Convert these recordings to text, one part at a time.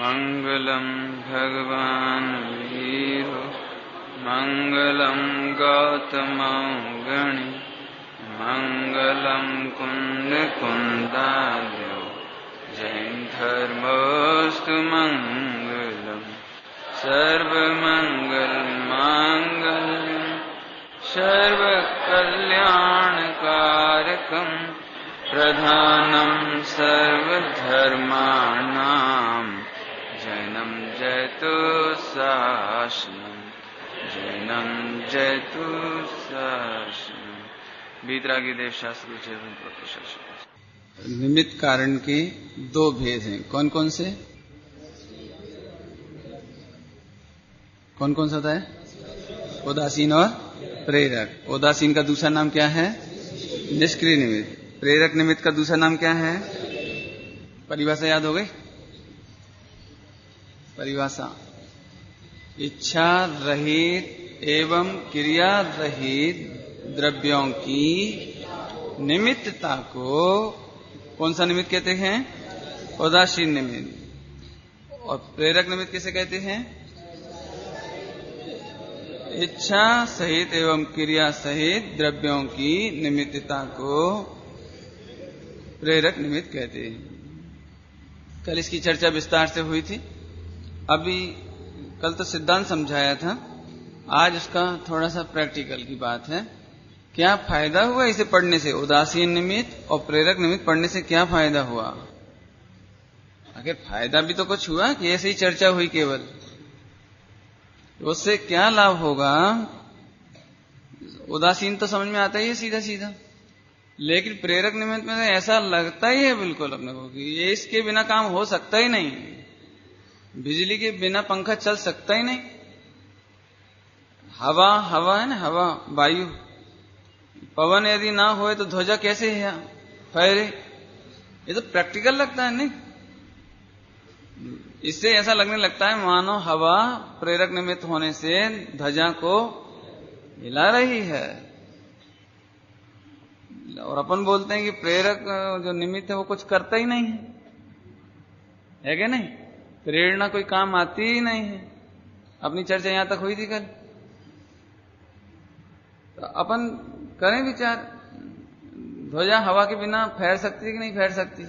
मंगलम भगवान वीरो मंगलम गौतमौगणि मंगलम कुंद कुंदार्यो जैन धर्मोस्तु मंगलम सर्वमंगल मांगल्यम सर्वकल्याणकारकम प्रधानम सर्वधर्माणां जैनम जयतु शासनम जैनम जयतु शासनम। वीतरागी देव शास्त्र निमित्त कारण के दो भेद हैं। कौन कौन से? कौन कौन सा होता है? उदासीन और प्रेरक। उदासीन का दूसरा नाम क्या है? निष्क्रिय निमित्त। प्रेरक निमित्त का दूसरा नाम क्या है? परिभाषा याद हो गई? परिभाषा इच्छा रहित एवं क्रिया रहित द्रव्यों की निमित्तता को कौन सा निमित्त कहते हैं? उदासीन निमित्त। और प्रेरक निमित्त किसे कहते हैं? इच्छा सहित एवं क्रिया सहित द्रव्यों की निमित्तता को प्रेरक निमित्त कहते हैं। कल इसकी चर्चा विस्तार से हुई थी। अभी कल तो सिद्धांत समझाया था, आज उसका थोड़ा सा प्रैक्टिकल की बात है। क्या फायदा हुआ इसे पढ़ने से? उदासीन निमित्त और प्रेरक निमित्त पढ़ने से क्या फायदा हुआ? आखिर फायदा भी तो कुछ हुआ कि ऐसे ही चर्चा हुई केवल? उससे क्या लाभ होगा? उदासीन तो समझ में आता ही है सीधा सीधा, लेकिन प्रेरक निमित्त में ऐसा लगता ही है बिल्कुल अपने को कि ये इसके बिना काम हो सकता ही नहीं। बिजली के बिना पंखा चल सकता ही नहीं। हवा है ना, हवा वायु, पवन यदि ना होए तो ध्वजा कैसे है फहरे? ये तो प्रैक्टिकल लगता है नहीं? इससे ऐसा लगने लगता है मानो हवा प्रेरक निमित्त होने से ध्वजा को हिला रही है। और अपन बोलते हैं कि प्रेरक जो निमित्त है वो कुछ करता ही नहीं है क्या नहीं? प्रेरणा कोई काम आती ही नहीं है। अपनी चर्चा यहां तक हुई थी कल। तो अपन करें विचार, ध्वजा हवा के बिना फैर सकती है कि नहीं फैर सकती?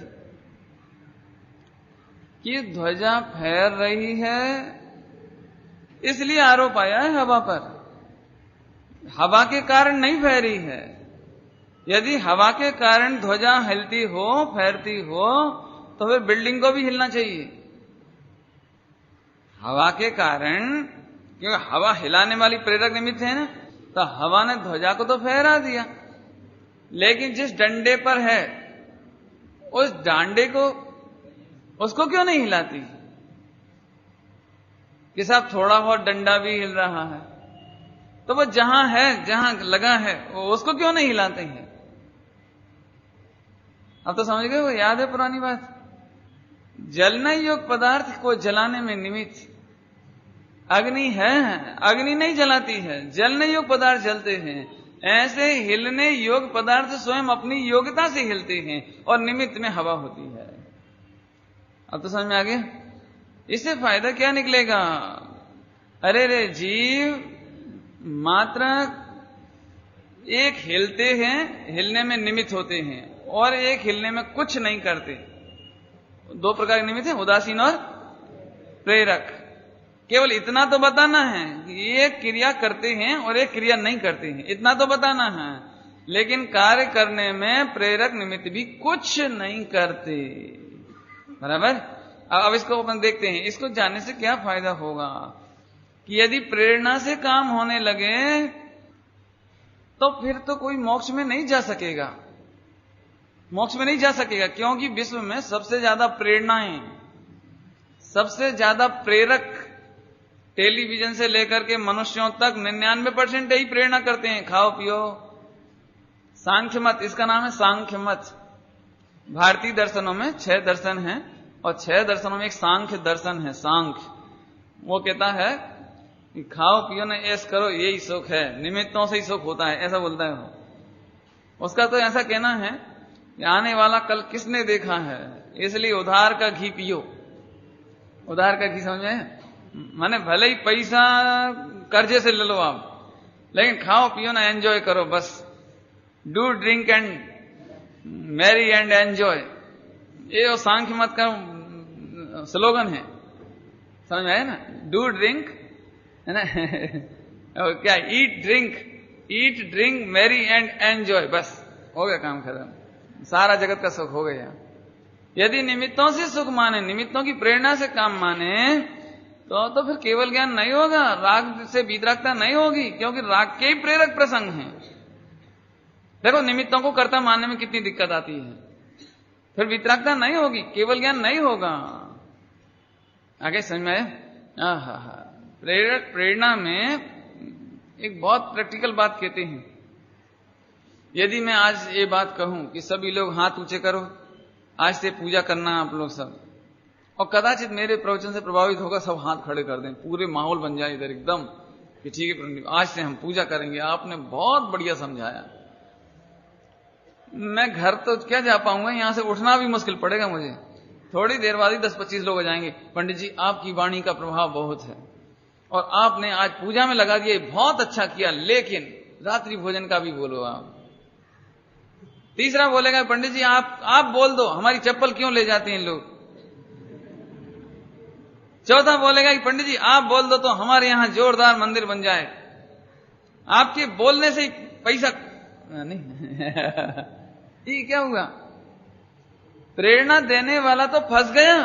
कि ध्वजा फैर रही है इसलिए आरोप आया है हवा पर, हवा के कारण नहीं फैरी है। यदि हवा के कारण ध्वजा हिलती हो, फैरती हो, तो फिर बिल्डिंग को भी हिलना चाहिए। हवा के कारण, क्योंकि हवा हिलाने वाली प्रेरक निमित्त है ना, तो हवा ने ध्वजा को तो फहरा दिया, लेकिन जिस डंडे पर है उस डांडे को, उसको क्यों नहीं हिलाती? कि साहब थोड़ा बहुत डंडा भी हिल रहा है, तो वो जहां है, जहां लगा है, वो उसको क्यों नहीं हिलाते हैं? अब तो समझ गए? वो याद है पुरानी बात। जलने योग्य पदार्थ को जलाने में निमित्त अग्नि है, अग्नि नहीं जलाती है, जलने योग्य पदार्थ जलते हैं। ऐसे हिलने योग्य पदार्थ स्वयं अपनी योग्यता से हिलते हैं और निमित्त में हवा होती है। अब तो समझ में आ गया? इससे फायदा क्या निकलेगा? अरे रे जीव मात्र एक हिलते हैं, हिलने में निमित्त होते हैं, और एक हिलने में कुछ नहीं करते। दो प्रकार के निमित्त हैं, उदासीन और प्रेरक। केवल इतना तो बताना है कि एक क्रिया करते हैं और एक क्रिया नहीं करते हैं, इतना तो बताना है। लेकिन कार्य करने में प्रेरक निमित्त भी कुछ नहीं करते। बराबर? अब इसको अपन देखते हैं। इसको जानने से क्या फायदा होगा कि यदि प्रेरणा से काम होने लगे तो फिर तो कोई मोक्ष में नहीं जा सकेगा। मोक्ष में नहीं जा सकेगा, क्योंकि विश्व में सबसे ज्यादा प्रेरणाएं, सबसे ज्यादा प्रेरक टेलीविजन से लेकर के मनुष्यों तक 99% ही प्रेरणा करते हैं। खाओ पियो। सांख्य मत, इसका नाम है सांख्य मत। भारतीय दर्शनों में 6 दर्शन हैं और 6 दर्शनों में एक सांख्य दर्शन है। सांख्य वो कहता है कि खाओ पियो न ऐश करो, यही सुख है, निमित्तों से ही सुख होता है, ऐसा बोलता है वो। उसका तो ऐसा कहना है कि आने वाला कल किसने देखा है, इसलिए उधार का घी पियो। उधार का की समझ में, माने भले ही पैसा कर्जे से ले लो आप, लेकिन खाओ पियो ना, एंजॉय करो बस। Do drink and marry and enjoy, ये सांख्य मत का स्लोगन है, समझ में आया ना। डू ड्रिंक है ना और क्या, eat drink marry and enjoy, बस हो गया काम खत्म, सारा जगत का सुख हो गया। यदि निमित्तों से सुख माने, निमित्तों की प्रेरणा से काम माने, तो फिर केवल ज्ञान नहीं होगा, राग से वीतरागता नहीं होगी, क्योंकि राग के ही प्रेरक प्रसंग हैं। देखो निमित्तों को कर्ता मानने में कितनी दिक्कत आती है, फिर वीतरागता नहीं होगी, केवल ज्ञान नहीं होगा। आगे समझ में आया? प्रेरक प्रेरणा में एक बहुत प्रैक्टिकल बात कहते हैं। यदि मैं आज ये बात कहूं कि सभी लोग हाथ ऊंचे करो, आज से पूजा करना आप लोग सब, और कदाचित मेरे प्रवचन से प्रभावित होगा, सब हाथ खड़े कर दें, पूरे माहौल बन जाए इधर एकदम कि ठीक है आज से हम पूजा करेंगे, आपने बहुत बढ़िया समझाया। मैं घर तो क्या जा पाऊंगा, यहां से उठना भी मुश्किल पड़ेगा मुझे। थोड़ी देर बाद ही 10-25 लोग आ जाएंगे, पंडित जी आपकी वाणी का प्रभाव बहुत है और आपने आज पूजा में लगा दिया, बहुत अच्छा किया, लेकिन रात्रि भोजन का भी बोलो आप। तीसरा बोलेगा पंडित जी आप बोल दो, हमारी चप्पल क्यों ले जाते हैं लोग। चौथा बोलेगा कि पंडित जी आप बोल दो तो हमारे यहां जोरदार मंदिर बन जाए, आपके बोलने से पैसा नहीं ये क्या हुआ, प्रेरणा देने वाला तो फंस गया।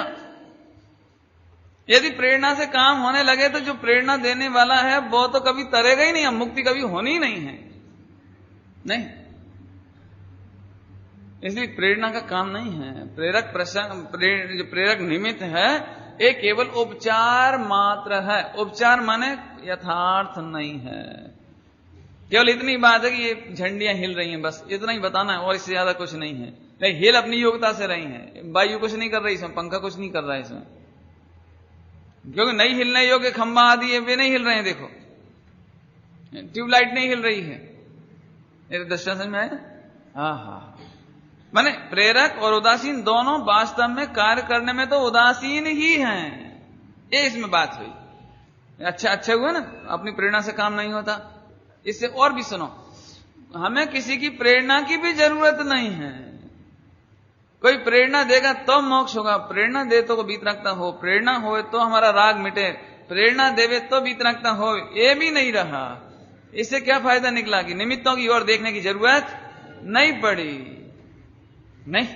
यदि प्रेरणा से काम होने लगे तो जो प्रेरणा देने वाला है वो तो कभी तरेगा ही नहीं, अब मुक्ति कभी होनी ही नहीं है, नहीं। इसलिए प्रेरणा का काम नहीं है। प्रेरक प्रसंग, जो प्रेरक निमित्त है, ये केवल उपचार मात्र है। उपचार माने यथार्थ नहीं है, केवल इतनी बात है कि ये झंडियां हिल रही हैं, बस इतना ही बताना है और इससे ज्यादा कुछ नहीं है। नहीं, हिल अपनी योग्यता से रही है, वायु कुछ नहीं कर रही इसमें, पंखा कुछ नहीं कर रहा है इसमें, क्योंकि नहीं हिलने योग्य खंबा आदि है वे नहीं हिल रहे हैं। देखो ट्यूबलाइट नहीं हिल रही है, मेरे दर्शन समझ में आया। माने प्रेरक और उदासीन दोनों वास्तव में कार्य करने में तो उदासीन ही हैं, ये इसमें बात हुई। अच्छा हुआ ना, अपनी प्रेरणा से काम नहीं होता। इससे और भी सुनो, हमें किसी की प्रेरणा की भी जरूरत नहीं है। कोई प्रेरणा देगा तो मोक्ष होगा, प्रेरणा दे तो वीतरागता हो, प्रेरणा हो तो हमारा राग मिटे, प्रेरणा देवे तो वीतरागता हो, ये भी नहीं रहा। इससे क्या फायदा निकला कि निमित्तों की ओर देखने की जरूरत नहीं पड़ी। नहीं,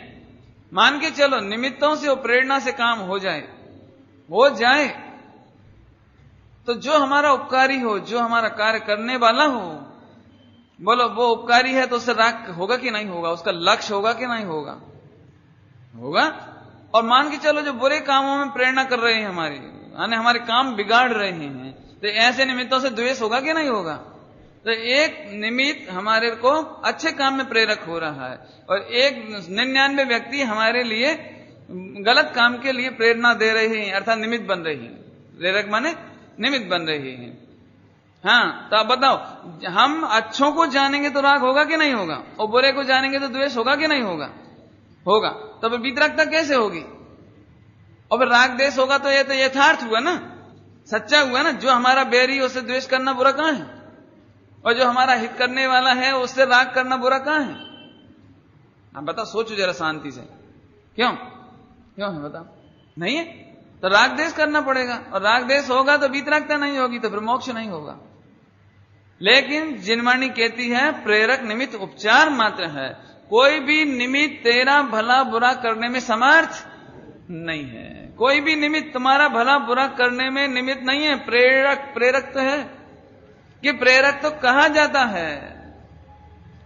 मान के चलो निमित्तों से और प्रेरणा से काम हो जाए तो जो हमारा उपकारी हो, जो हमारा कार्य करने वाला हो, बोलो वो उपकारी है तो उससे राग होगा कि नहीं होगा, उसका लक्ष्य होगा कि नहीं होगा, होगा। और मान के चलो जो बुरे कामों में प्रेरणा कर रहे हैं हमारी, यानी हमारे काम बिगाड़ रहे हैं, तो ऐसे निमित्तों से द्वेष होगा कि नहीं होगा। तो एक निमित्त हमारे को अच्छे काम में प्रेरक हो रहा है और एक 99 व्यक्ति हमारे लिए गलत काम के लिए प्रेरणा दे रहे हैं, अर्थात निमित्त बन रही है। प्रेरक माने निमित्त बन रहे हैं। हाँ, तो आप बताओ, हम अच्छों को जानेंगे तो राग होगा कि नहीं होगा, और बुरे को जानेंगे तो द्वेष होगा कि नहीं होगा, होगा। तो फिर वीतरागता कैसे होगी, और फिर राग द्वेष होगा तो ये तो यथार्थ हुआ ना, सच्चा हुआ ना। जो हमारा बैरी उससे द्वेष करना बुरा कहां है, और जो हमारा हित करने वाला है उससे राग करना बुरा कहां है। आप बताओ, सोचो जरा शांति से, क्यों है बताओ, नहीं है तो राग द्वेष करना पड़ेगा, और राग द्वेष होगा तो वीतरागता नहीं होगी, तो फिर मोक्ष नहीं होगा। लेकिन जिनवाणी कहती है प्रेरक निमित्त उपचार मात्र है, कोई भी निमित्त तेरा भला बुरा करने में समर्थ नहीं है। कोई भी निमित्त तुम्हारा भला बुरा करने में निमित्त नहीं है। प्रेरक तो है कि प्रेरक तो कहा जाता है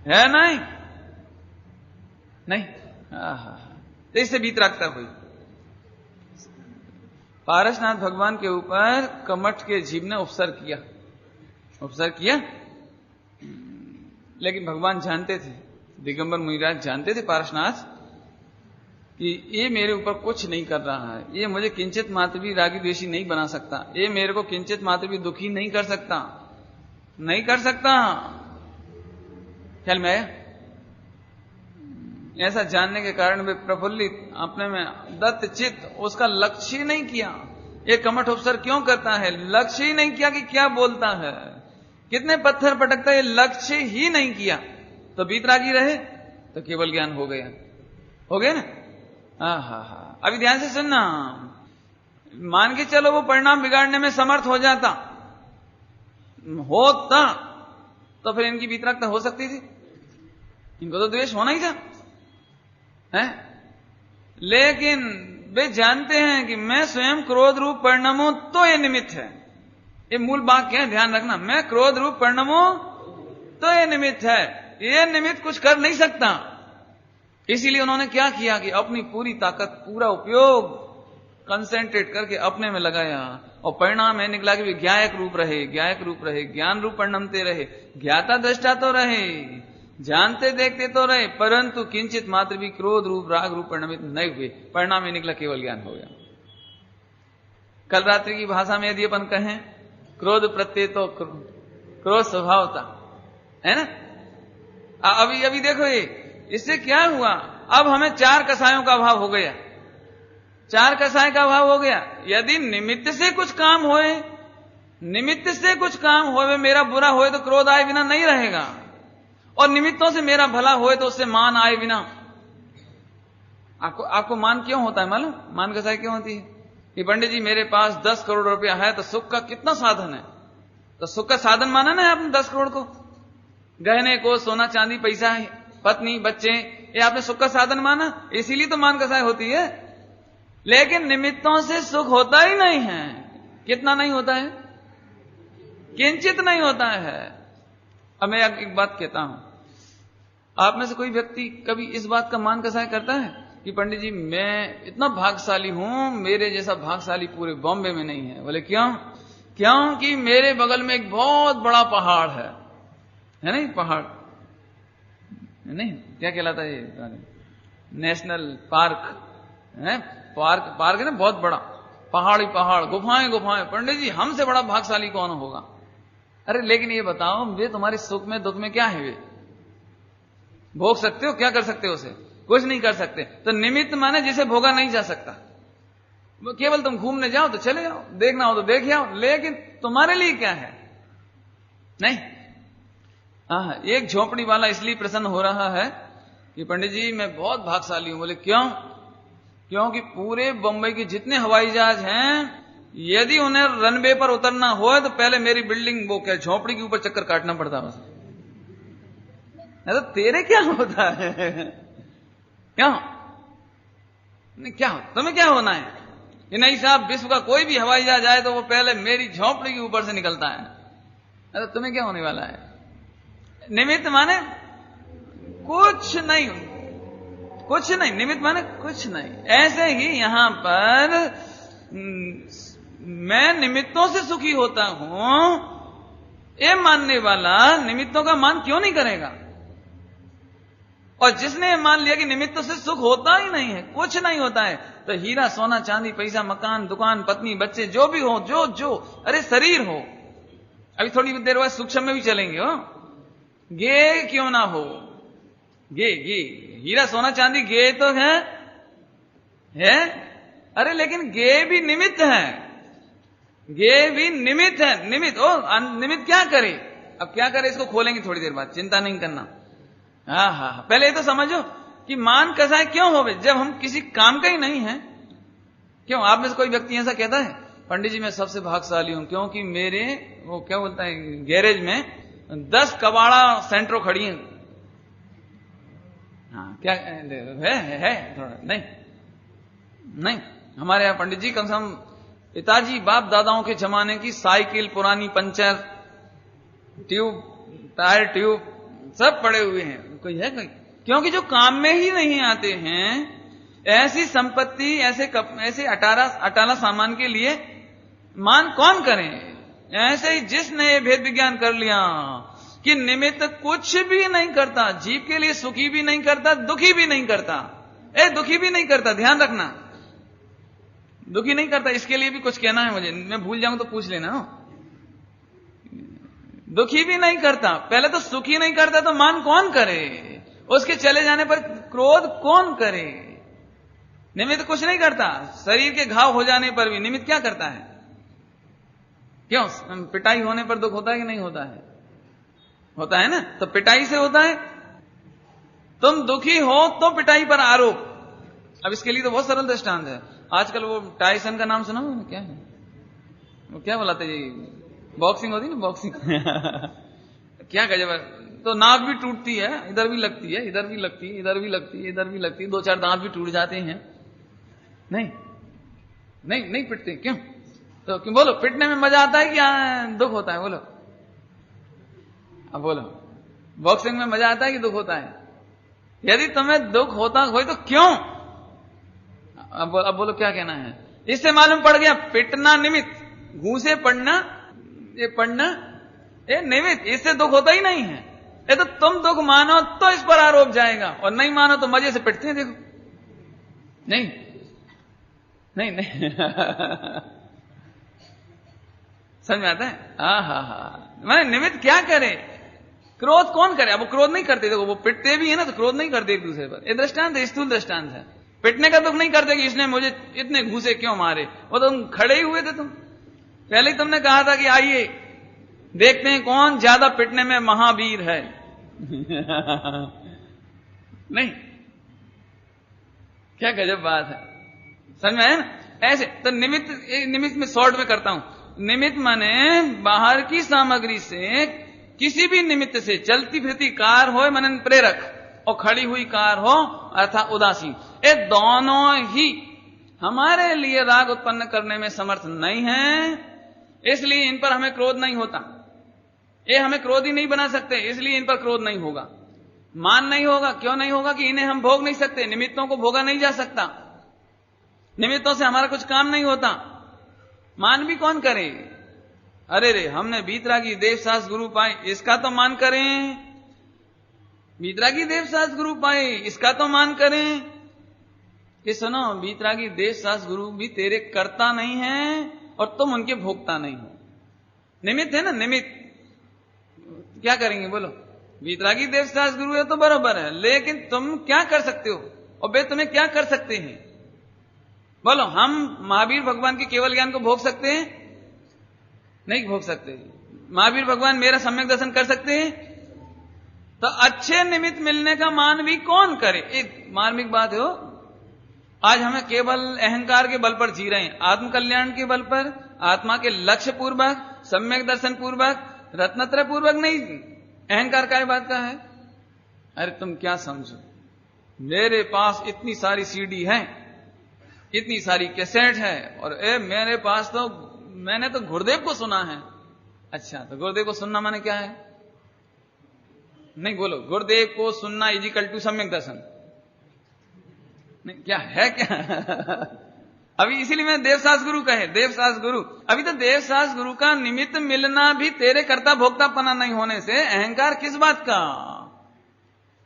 नहीं। तो इससे वीतरागता हुई। पारसनाथ भगवान के ऊपर कमठ के जीव ने उपसर किया, लेकिन भगवान जानते थे, दिगंबर मुनिराज जानते थे पारसनाथ कि ये मेरे ऊपर कुछ नहीं कर रहा है, ये मुझे किंचित मात्र भी रागी द्वेषी नहीं बना सकता, ये मेरे को किंचित मात्र भी दुखी नहीं कर सकता। ख्याल में आया? ऐसा जानने के कारण वे प्रफुल्लित, अपने में दत्त चित्त, उसका लक्ष्य नहीं किया, ये कमठ उपसर्ग क्यों करता है? लक्ष्य ही नहीं किया कि क्या बोलता है, कितने पत्थर पटकता है, लक्ष्य ही नहीं किया तो बीतरागी रहे तो केवल ज्ञान हो गया, हो गया ना? हा। अभी ध्यान से सुनना, मान के चलो वो परिणाम बिगाड़ने में समर्थ हो जाता, होता तो फिर इनकी बीतरागता हो सकती थी, इनको तो द्वेष होना ही था, है? लेकिन वे जानते हैं कि मैं स्वयं क्रोध रूप परिणाम हूं तो ये निमित्त है। ये मूल वाक्य है, ध्यान रखना, मैं क्रोध रूप परिणाम हूं तो ये निमित्त है, ये निमित्त कुछ कर नहीं सकता। इसीलिए उन्होंने क्या किया कि अपनी पूरी ताकत, पूरा उपयोग कंसेंट्रेट करके अपने में लगाया, और परिणाम है निकला कि ज्ञायक रूप रहे, ज्ञायक रूप रहे, ज्ञान रूप परिणमते रहे, ज्ञाता दृष्टा तो रहे, जानते देखते तो रहे, परंतु किंचित मात्र भी क्रोध रूप राग रूप परिणमित नहीं हुए, परिणाम में निकला केवल ज्ञान हो गया। कल रात्रि की भाषा में यदि अपन कहें, क्रोध प्रत्यय तो क्रोध स्वभावता है ना। अभी देखो ये, इससे क्या हुआ, अब हमें 4 कसायों का अभाव हो गया, 4 कसाय का अभाव हो गया। यदि निमित्त से कुछ काम होए, निमित्त से कुछ काम होए, मेरा बुरा होए तो क्रोध आए बिना नहीं रहेगा, और निमित्तों से मेरा भला होए तो उससे मान आए बिना। आपको मान क्यों होता है मालूम? मान कसाई क्यों होती है कि पंडित जी मेरे पास 10 करोड़ रुपया है तो सुख का कितना साधन है, तो सुख का साधन माना ना आपने 10 करोड़ को, गहने को, सोना चांदी, पैसा है, पत्नी, बच्चे, ये आपने सुख का साधन माना, इसीलिए तो मान कसाई होती है। लेकिन निमित्तों से सुख होता ही नहीं है। कितना नहीं होता है? किंचित नहीं होता है। अब मैं एक बात कहता हूं, आप में से कोई व्यक्ति कभी इस बात का मान कसाई करता है कि पंडित जी मैं इतना भाग्यशाली हूं, मेरे जैसा भाग्यशाली पूरे बॉम्बे में नहीं है? बोले क्यों? क्योंकि मेरे बगल में एक बहुत बड़ा पहाड़ है नहीं? पहाड़ नहीं, क्या कहलाता है ये? नेशनल पार्क है, पार्क है ना, बहुत बड़ा, पहाड़ ही पहाड़, गुफाएं गुफाएं। पंडित जी हमसे बड़ा भाग्यशाली कौन होगा? अरे लेकिन ये बताओ, वे तुम्हारे सुख में दुख में क्या है? वे भोग सकते हो? क्या कर सकते हो उसे? कुछ नहीं कर सकते। तो निमित्त माने जिसे भोगा नहीं जा सकता, केवल तुम घूमने जाओ तो चले जाओ, देखना हो तो देख आओ, लेकिन तुम्हारे लिए क्या है? नहीं। एक झोपड़ी वाला इसलिए प्रसन्न हो रहा है कि पंडित जी मैं बहुत भाग्यशाली हूं। बोले क्यों? क्योंकि पूरे बंबई के जितने हवाई जहाज हैं, यदि उन्हें रनवे पर उतरना हो तो पहले मेरी बिल्डिंग, वो क्या झोपड़ी के ऊपर चक्कर काटना पड़ता है। तो तेरे क्या होता है? क्या तुम्हें क्या होना है कि नहीं साहब, विश्व का कोई भी हवाई जहाज आए तो वो पहले मेरी झोपड़ी के ऊपर से निकलता है। अरे तुम्हें क्या होने वाला है? निमित्त माने कुछ नहीं, कुछ नहीं, निमित्त माने कुछ नहीं। ऐसे ही यहां पर मैं निमित्तों से सुखी होता हूं, ये मानने वाला निमित्तों का मान क्यों नहीं करेगा? और जिसने मान लिया कि निमित्तों से सुख होता ही नहीं है, कुछ नहीं होता है, तो हीरा सोना चांदी पैसा मकान दुकान पत्नी बच्चे जो भी हो, जो अरे शरीर हो, अभी थोड़ी देर बाद सूक्ष्म में भी चलेंगे, हो गे क्यों ना हो, गे हीरा सोना चांदी गे तो है? अरे लेकिन गे भी निमित्त है, गे भी निमित्त है। निमित्त निमित्त क्या करे? अब क्या करे इसको खोलेंगे थोड़ी देर बाद, चिंता नहीं करना। हाँ, पहले ये तो समझो कि मान कसाय क्यों होवे जब हम किसी काम का ही नहीं है। क्यों? आप में से कोई व्यक्ति ऐसा कहता है पंडित जी मैं सबसे भाग्यशाली हूं क्योंकि मेरे, वो क्या बोलता है, गैरेज में 10 कबाड़ा सेंट्रो खड़ी हैं। हाँ, क्या है थोड़ा? नहीं, हमारे यहां पंडित जी कम से कम पिताजी बाप दादाओं के जमाने की साइकिल पुरानी पंचर ट्यूब, टायर ट्यूब सब पड़े हुए हैं। कोई है कोई? क्योंकि जो काम में ही नहीं आते हैं, ऐसी संपत्ति, ऐसे अटाला सामान के लिए मान कौन करे? ऐसे ही जिसने ये भेद विज्ञान कर लिया कि निमित्त कुछ भी नहीं करता, जीव के लिए सुखी भी नहीं करता, दुखी भी नहीं करता। दुखी भी नहीं करता, ध्यान रखना, दुखी नहीं करता। इसके लिए भी कुछ कहना है मुझे, मैं भूल जाऊं तो पूछ लेना। दुखी भी नहीं करता, पहले तो सुखी नहीं करता, तो मान कौन करे? उसके चले जाने पर क्रोध कौन करे? निमित्त कुछ नहीं करता। शरीर के घाव हो जाने पर भी निमित्त क्या करता है? क्यों? पिटाई होने पर दुख होता है कि नहीं होता है? होता है ना। तो पिटाई से होता है। तुम दुखी हो तो पिटाई पर आरोप। अब इसके लिए तो बहुत सरल दृष्टांत है। आजकल वो टाइसन का नाम सुना हो? क्या है वो, क्या बुलाते जी, बॉक्सिंग होती ना, बॉक्सिंग क्या गजब है। तो नाक भी टूटती है, इधर भी लगती है, इधर भी लगती है, इधर भी लगती है, इधर भी लगती है, 2-4 दांत भी टूट जाते हैं। नहीं नहीं नहीं पिटते क्यों? तो क्यों बोलो, पिटने में मजा आता है कि दुख होता है? बोलो, अब बोलो, बॉक्सिंग में मजा आता है कि दुख होता है? यदि तुम्हें दुख होता हो तो क्यों? अब बोलो क्या कहना है? इससे मालूम पड़ गया पिटना निमित्त, घूसे पड़ना ये पढ़ना ये निमित्त, इससे दुख होता ही नहीं है। ये तो तुम दुख मानो तो इस पर आरोप जाएगा, और नहीं मानो तो मजे से पिटते हैं। देखो, नहीं नहीं नहीं समझ में आता है? हा। मैंने निमित्त क्या करे? क्रोध कौन करे? अब वो क्रोध नहीं करते, देखो वो पिटते भी है ना, तो क्रोध नहीं करते एक दूसरे पर। ये दृष्टांत है, स्थूल दृष्टांत है। पिटने का दुख नहीं करते कि इसने मुझे इतने घूसे क्यों मारे। वो तुम खड़े ही हुए थे, तुम पहले ही तुमने कहा था कि आइए देखते हैं कौन ज्यादा पिटने में महावीर है। नहीं, क्या गजब बात है। समझ में आया ना? ऐसे तो निमित्त में शॉर्ट में करता हूं। निमित्त माने बाहर की सामग्री से, किसी भी निमित्त से, चलती फिरती कार हो मनन प्रेरक, और खड़ी हुई कार हो अर्थात उदासीन, ये दोनों ही हमारे लिए राग उत्पन्न करने में समर्थ नहीं है। इसलिए इन पर हमें क्रोध नहीं होता। ये हमें क्रोधी नहीं बना सकते, इसलिए इन पर क्रोध नहीं होगा। मान नहीं होगा। क्यों नहीं होगा? कि इन्हें हम भोग नहीं सकते, निमित्तों को भोगा नहीं जा सकता, निमित्तों से हमारा कुछ काम नहीं होता। मान भी कौन करे? अरे रे, हमने बीतरागी देवसास गुरु पाए, इसका तो मान करें। बीतरागी देवसास गुरु पाए, इसका तो मान करें। कि सुनो, बीतरागी देवसास गुरु भी तेरे कर्ता नहीं है और तुम उनके भोक्ता नहीं हो। निमित्त है ना, निमित्त। क्या करेंगे बोलो? बीतरागी देवसास गुरु है तो बरोबर है, लेकिन तुम क्या कर सकते हो? और वे तुम्हें क्या कर सकते हैं? बोलो, हम महावीर भगवान के केवल ज्ञान को भोग सकते हैं? नहीं भोग सकते। महावीर भगवान मेरा सम्यक दर्शन कर सकते हैं? तो अच्छे निमित्त मिलने का मान भी कौन करे? एक मार्मिक बात हो, आज हमें केवल अहंकार के बल पर जी रहे हैं, आत्मकल्याण के बल पर, आत्मा के लक्ष्य पूर्वक, सम्यक दर्शन पूर्वक, रत्नत्रय पूर्वक नहीं। अहंकार काय बात का है? अरे तुम क्या समझो, मेरे पास इतनी सारी सीडी है, इतनी सारी कैसेट है, और मेरे पास तो मैंने तो गुरुदेव को सुना है। अच्छा, तो गुरुदेव को सुनना माने क्या है? नहीं बोलो, गुरुदेव को सुनना इजिकल टू सम्यक दर्शन? नहीं, क्या है क्या? अभी इसीलिए मैं देवसास गुरु कहे, देवसास गुरु। अभी तो देवसास गुरु का निमित्त मिलना भी तेरे कर्ता भोक्तापना नहीं होने से अहंकार किस बात का?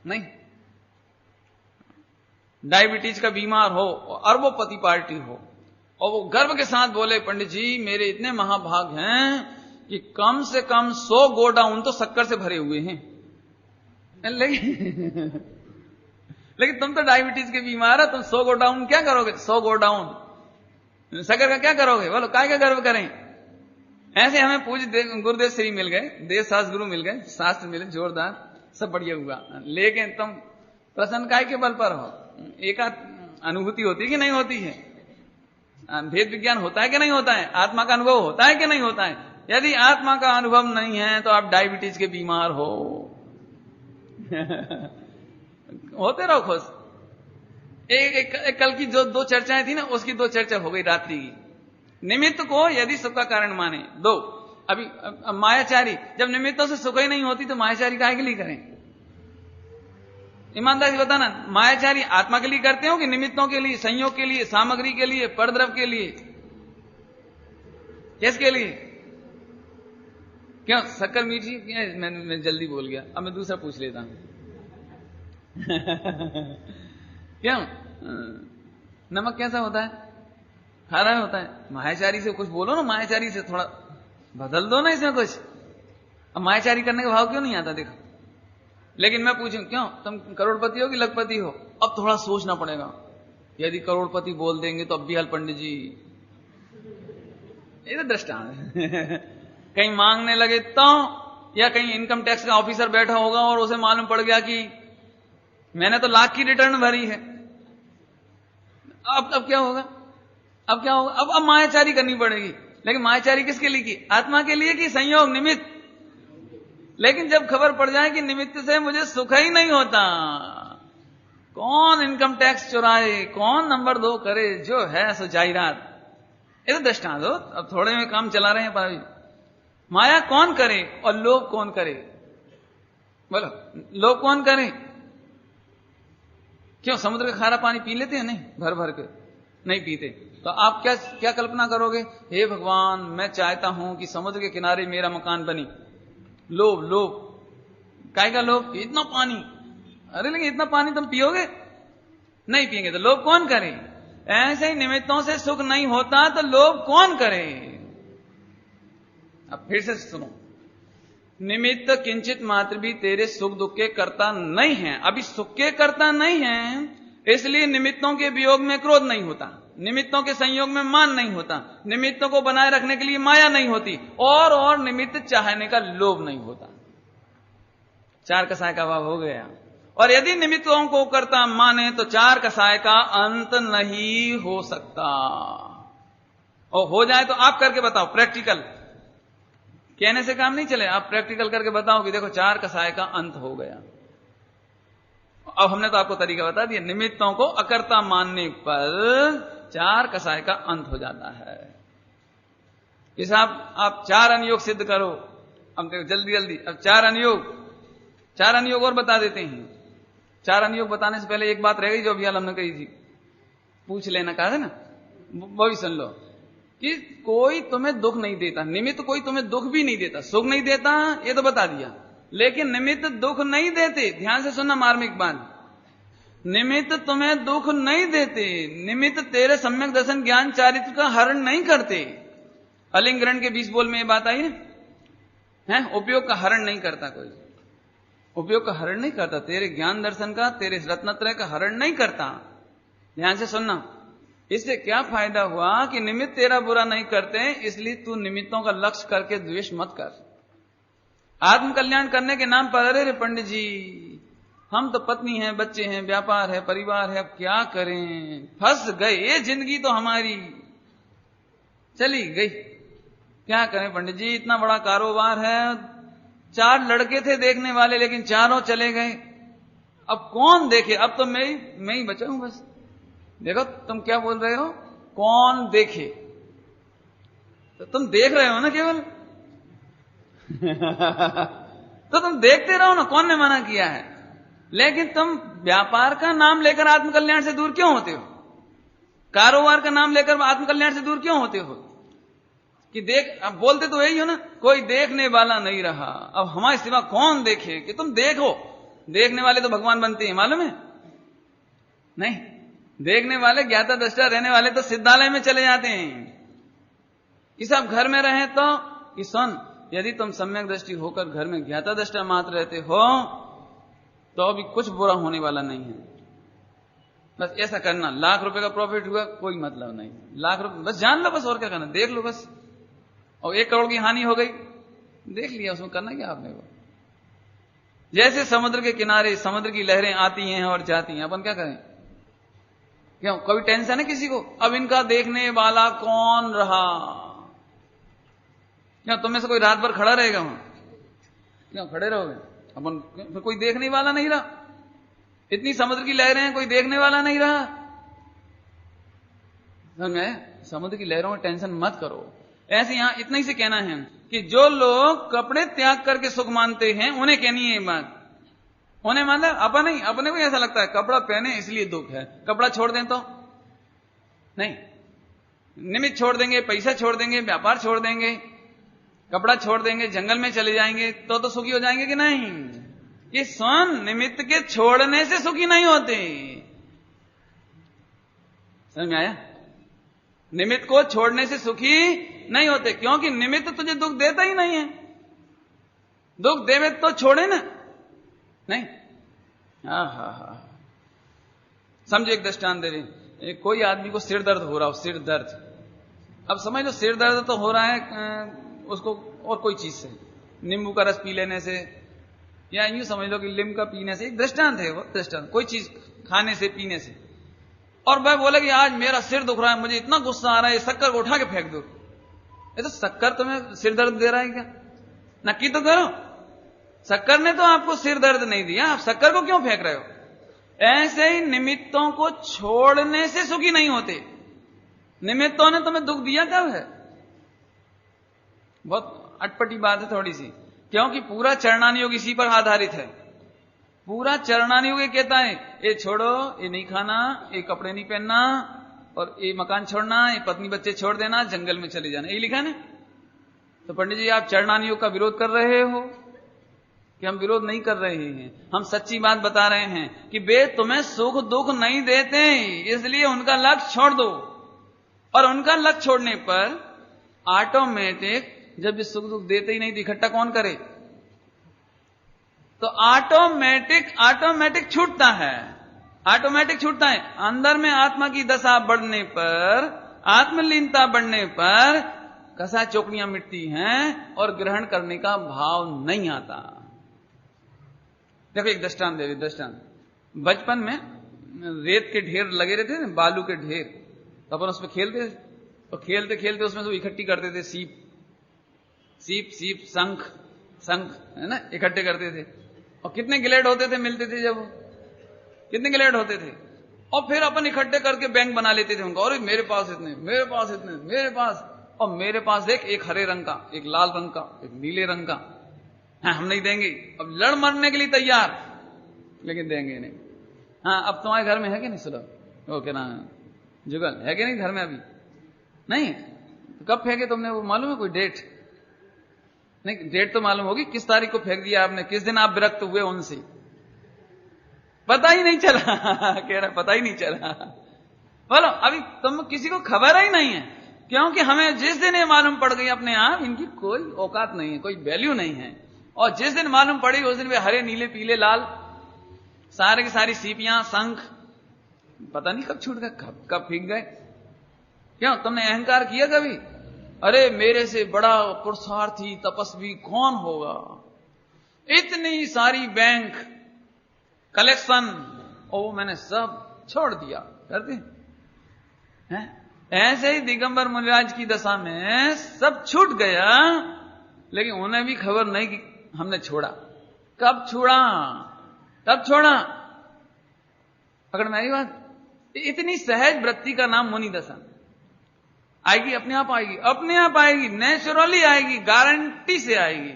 नहीं। डायबिटीज का बीमार हो, अरबोपति पार्टी हो, और वो गर्व के साथ बोले, पंडित जी मेरे इतने महाभाग हैं कि कम से कम 100 गोडाउन तो शक्कर से भरे हुए हैं। लेकिन तुम तो डायबिटीज के बीमार हो, तुम 100 गोडाउन क्या करोगे? 100 गोडाउन शक्कर का क्या करोगे? बोलो, काय का गर्व करें? ऐसे हमें पूज्य गुरुदेव श्री मिल गए, देवसास गुरु मिल गए, शास्त्र मिले जोरदार, सब बढ़िया हुआ। लेकिन तुम प्रसन्न काय के बल पर हो? एक अनुभूति होती है कि नहीं होती है? भेद विज्ञान होता है कि नहीं होता है? आत्मा का अनुभव होता है कि नहीं होता है? यदि आत्मा का अनुभव नहीं है तो आप डायबिटीज के बीमार हो। होते रहो खुश। एक कल की जो 2 चर्चाएं थी ना, उसकी 2 चर्चा हो गई रात्रि की। निमित्त को यदि सुख का कारण माने, 2। अभी मायाचारी, जब निमित्तों से सुख ही नहीं होती तो मायाचारी काहे के लिए करें? ईमानदारी से बताना, मायाचारी आत्मा के लिए करते हो कि निमित्तों के लिए, संयोग के लिए, सामग्री के लिए, परद्रव के लिए? किसके लिए? क्यों शक्कर मीठी? मैं जल्दी बोल गया, अब मैं दूसरा पूछ लेता हूं। क्यों? नमक कैसा होता है? खारा होता है। मायाचारी से कुछ बोलो ना, मायाचारी से थोड़ा बदल दो ना इसमें कुछ। अब मायाचारी करने का भाव क्यों नहीं आता? देखो, लेकिन मैं पूछूं, क्यों तुम करोड़पति हो कि लखपति हो? अब थोड़ा सोचना पड़ेगा। यदि करोड़पति बोल देंगे तो अब भी हल पंडित जी, ये तो दृष्टांत है। कहीं मांगने लगे तो, या कहीं इनकम टैक्स का ऑफिसर बैठा होगा और उसे मालूम पड़ गया कि मैंने तो लाख की रिटर्न भरी है, अब क्या होगा? अब क्या होगा? अब मायाचारी करनी पड़ेगी। लेकिन मायाचारी किसके लिए की? आत्मा के लिए कि संयोग निमित्त। लेकिन जब खबर पड़ जाए कि निमित्त से मुझे सुख ही नहीं होता, कौन इनकम टैक्स चुराए, कौन नंबर 2 करे, जो है सो जायरात। ये तो दृष्टांत हो, अब थोड़े में काम चला रहे हैं पर माया कौन करे और लोभ कौन करे? बोलो, लोभ कौन करे? क्यों समुद्र का खारा पानी पी लेते हैं? नहीं, भर भर के नहीं पीते। तो आप क्या कल्पना करोगे? हे भगवान, मैं चाहता हूं कि समुद्र के किनारे मेरा मकान बनी। लोभ, लोभ, काय का लोभ? इतना पानी, अरे लेकिन इतना पानी तुम पियोगे? नहीं पिएंगे। तो लोभ कौन करे? ऐसे ही निमित्तों से सुख नहीं होता तो लोभ कौन करे? अब फिर से सुनो, निमित्त किंचित मात्र भी तेरे सुख दुख के कर्ता नहीं है। अभी सुख के कर्ता नहीं है, इसलिए निमित्तों के वियोग में क्रोध नहीं होता, निमित्तों के संयोग में मान नहीं होता, निमित्तों को बनाए रखने के लिए माया नहीं होती, और निमित्त चाहने का लोभ नहीं होता। 4 कसाय का अभाव हो गया। और यदि निमित्तों को कर्ता माने तो 4 कसाय का अंत नहीं हो सकता। और हो जाए तो आप करके बताओ, प्रैक्टिकल। कहने से काम नहीं चले, आप प्रैक्टिकल करके बताओ कि देखो 4 कसाय का अंत हो गया। अब हमने तो आपको तरीका बता दिया, निमित्तों को अकर्ता मानने पर 4 कसाय का अंत हो जाता है। इस आप 4 अनुयोग सिद्ध करो। अब देखो जल्दी जल्दी, अब 4 अनुयोग और बता देते हैं। 4 अनुयोग बताने से पहले एक बात रह गई जो अभी हमने कही थी, पूछ लेना, कहा है ना, वो भी सुन लो कि कोई तुम्हें दुख नहीं देता, निमित्त कोई तुम्हें दुख भी नहीं देता, सुख नहीं देता, ये तो बता दिया। लेकिन निमित्त दुख नहीं देते। ध्यान से सुनना मार्मिक बात, निमित्त तुम्हें दुख नहीं देते, निमित्त तेरे सम्यक दर्शन ज्ञान चारित्र का हरण नहीं करते। अलिंग ग्रहण के 20 बोल में ये बात आई है, उपयोग का हरण नहीं करता, कोई उपयोग का हरण नहीं करता, तेरे ज्ञान दर्शन का, तेरे रत्नत्रय का हरण नहीं करता। ध्यान से सुनना, इससे क्या फायदा हुआ कि निमित्त तेरा बुरा नहीं करते, इसलिए तू निमित्तों का लक्ष्य करके द्वेष मत कर। आत्म कल्याण करने के नाम पर, अरे रे पंडित जी, हम तो पत्नी हैं, बच्चे हैं, व्यापार है, परिवार है, अब क्या करें, फंस गए, ये जिंदगी तो हमारी चली गई, क्या करें पंडित जी, इतना बड़ा कारोबार है, 4 लड़के थे देखने वाले, लेकिन चारों चले गए, अब कौन देखे, अब तो मैं ही बचा हूं बस। देखो तुम क्या बोल रहे हो, कौन देखे, तो तुम देख रहे हो ना केवल तो तुम देखते रहो ना, कौन ने मना किया है। लेकिन तुम व्यापार का नाम लेकर आत्मकल्याण से दूर क्यों होते हो, कारोबार का नाम लेकर आत्मकल्याण से दूर क्यों होते हो? कि देख, अब बोलते तो यही हो ना, कोई देखने वाला नहीं रहा, अब हमारे सिवा कौन देखे, कि तुम देखो, देखने वाले तो भगवान बनते हैं, मालूम है? नहीं, देखने वाले ज्ञाता दृष्टा रहने वाले तो सिद्धालय में चले जाते हैं। कि सब घर में रहे तो कि सुन, यदि तुम सम्यक दृष्टि होकर घर में ज्ञाता दृष्टा मात्र रहते हो तो अभी कुछ बुरा होने वाला नहीं है। बस ऐसा करना, लाख रुपए का प्रॉफिट हुआ कोई मतलब नहीं, लाख रुपए बस जान लो, बस और क्या करना, देख लो बस। और 1 करोड़ की हानि हो गई, देख लिया, उसमें करना क्या आपने को। जैसे समुद्र के किनारे समुद्र की लहरें आती हैं और जाती हैं, अपन क्या करें, क्यों कभी टेंशन है किसी को? अब इनका देखने वाला कौन रहा, क्या तुम में से कोई रात भर खड़ा रहेगा वहां? क्यों खड़े रहोगे? अपन फिर कोई देखने वाला नहीं रहा, इतनी समुद्र की लहरें हैं, कोई देखने वाला नहीं रहा। समुद्र की लहरों में टेंशन मत करो। ऐसे यहां इतना ही से कहना है कि जो लोग कपड़े त्याग करके सुख मानते हैं, उन्हें कहनी है ये बात, उन्हें मतलब अपने को ऐसा लगता है कपड़ा पहने इसलिए दुख है, कपड़ा छोड़ दें तो नहीं, निमित्त छोड़ देंगे, पैसा छोड़ देंगे, व्यापार छोड़ देंगे, कपड़ा छोड़ देंगे, जंगल में चले जाएंगे तो सुखी हो जाएंगे कि नहीं? ये स्वयं निमित्त के छोड़ने से सुखी नहीं होते। समझ में आया? निमित्त को छोड़ने से सुखी नहीं होते, क्योंकि निमित्त तुझे दुख देता ही नहीं है। दुख देवे तो छोड़े ना, नहीं। समझो एक दृष्टांत दे रहे, कोई आदमी को सिर दर्द हो रहा हो, सिर दर्द, अब समझ लो सिर दर्द तो हो रहा है उसको और कोई चीज से, नींबू का रस पी लेने से, या यूं समझ लो कि लीम का पीने से, एक दृष्टांत है वो, दृष्टांत, कोई चीज खाने से पीने से, और वह बोले कि आज मेरा सिर दुख रहा है, मुझे इतना गुस्सा आ रहा है, शक्कर को उठा के फेंक दो। ये तो शक्कर तुम्हें सिर दर्द दे रहा है क्या? नक्की तो करो, शक्कर ने तो आपको सिर दर्द नहीं दिया, आप शक्कर को क्यों फेंक रहे हो? ऐसे ही निमित्तों को छोड़ने से सुखी नहीं होते। निमित्तों ने तुम्हें दुख दिया कब है? बहुत अटपटी बात है थोड़ी सी, क्योंकि पूरा चरणानी योग इसी पर आधारित है। पूरा चरणानी योग कहता है ये छोड़ो, ये नहीं खाना, ये कपड़े नहीं पहनना, और ये मकान छोड़ना, ये पत्नी बच्चे छोड़ देना, जंगल में चले जाना, यही लिखा है ना। तो पंडित जी आप चरणानी योग का विरोध कर रहे हो कि हम विरोध नहीं कर रहे हैं, हम सच्ची बात बता रहे हैं कि वे तुम्हें सुख दुख नहीं देते, इसलिए उनका लक्ष्य छोड़ दो। और उनका लक्ष्य छोड़ने पर ऑटोमेटिक, जब ये सुख दुख देते ही नहीं तो इकट्ठा कौन करे? तो ऑटोमेटिक छूटता है, ऑटोमेटिक छूटता है। अंदर में आत्मा की दशा बढ़ने पर, आत्मलीनता बढ़ने पर कसा चौकड़ियां मिटती हैं और ग्रहण करने का भाव नहीं आता। देखो एक दृष्टांत दे, दृष्टांत, बचपन में रेत के ढेर लगे रहते थे, बालू के ढेर, तो अपन उसमें खेलते थे, तो खेलते खेलते उसमें सब इकट्ठी करते थे, सीप शंख है ना, इकट्ठे करते थे। और कितने ग्लेड होते थे मिलते थे जब, कितने ग्लेड होते थे, और फिर अपन इकट्ठे करके बैंक बना लेते थे उनका, और मेरे पास इतने, मेरे पास इतने, मेरे पास, और मेरे पास देख एक हरे रंग का, एक लाल रंग का, एक नीले रंग का, हाँ हम नहीं देंगे। अब लड़ मरने के लिए तैयार, लेकिन देंगे नहीं। हाँ अब तुम्हारे घर में है कि नहीं? सुनो वो क्या नाम जुगल है कि नहीं घर में? अभी नहीं। कब फेंके तुमने, वो मालूम है कोई डेट? नहीं, डेट तो मालूम होगी, किस तारीख को फेंक दिया आपने, किस दिन आप विरक्त हुए उनसे? पता ही नहीं चला कह रहा पता ही नहीं चला। बोलो अभी तुम किसी को खबर ही नहीं है, क्योंकि हमें जिस दिन ये मालूम पड़ गई अपने आप इनकी कोई औकात नहीं है, कोई वैल्यू नहीं है, और जिस दिन मालूम पड़ी उस दिन वे हरे नीले पीले लाल सारे की सारी सीपियां शंख पता नहीं कब छूट गए, कब फीक गए। क्यों? तुमने अहंकार किया कभी? अरे मेरे से बड़ा पुरुषार्थी तपस्वी कौन होगा, इतनी सारी बैंक कलेक्शन, ओ मैंने सब छोड़ दिया, करते हैं। ऐसे ही दिगंबर मुनिराज की दशा में सब छूट गया, लेकिन उन्हें भी खबर नहीं कि हमने छोड़ा। कब छोड़ा? तब छोड़ा। पकड़ में आई बात? इतनी सहज वृत्ति का नाम मुनि दशा। आएगी, अपने आप आएगी, अपने आप आएगी, नेचुरली आएगी, गारंटी से आएगी।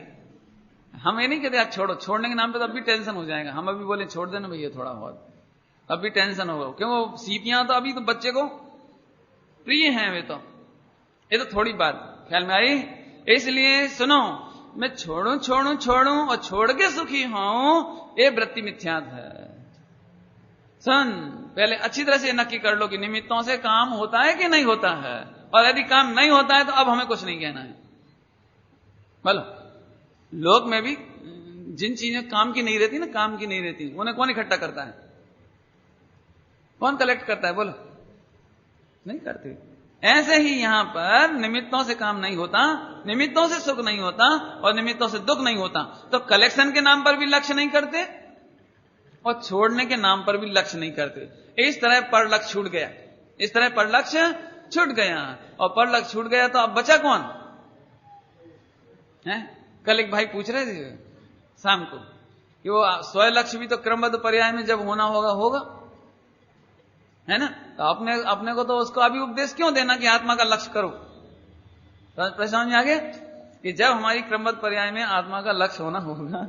हम ये नहीं कहते आप छोड़ो, छोड़ने के नाम पे तो अभी टेंशन हो जाएगा। हम अभी बोले छोड़ देना भैया थोड़ा बहुत, अभी टेंशन होगा, क्यों? वो सीपियां तो अभी तो बच्चे को प्रिय हैं, वे तो, ये तो थोड़ी बात ख्याल में आई। इसलिए सुनो, मैं छोड़ू छोड़ू छोड़ू और छोड़ के सुखी हूं, ये वृत्ति मिथ्यात है। सुन, पहले अच्छी तरह से नक्की कर लो कि निमित्तों से काम होता है कि नहीं होता है, और यदि काम नहीं होता है तो अब हमें कुछ नहीं कहना है। बोलो, लोक में भी जिन चीजें काम की नहीं रहती ना, काम की नहीं रहती, उन्हें कौन इकट्ठा करता है? कौन कलेक्ट करता है? बोलो, नहीं करते। ऐसे ही यहां पर निमित्तों से काम नहीं होता, निमित्तों से सुख नहीं होता और निमित्तों से दुख नहीं होता, तो कलेक्शन के नाम पर भी लक्ष्य नहीं करते और छोड़ने के नाम पर भी लक्ष्य नहीं करते। इस तरह पर लक्ष्य छूट गया, इस तरह पर लक्ष्य छूट गया, और पर लक्ष्य छूट गया तो अब बचा कौन है? कल एक भाई पूछ रहे थे शाम को कि वो स्वयं लक्ष्य भी तो क्रमबद्ध पर्याय में जब होना होगा, है ना? तो अपने को तो उसको अभी उपदेश क्यों देना कि आत्मा का लक्ष्य करो? प्रश्न समझ में आ गया कि जब हमारी क्रमबद्ध पर्याय में आत्मा का लक्ष्य होना होगा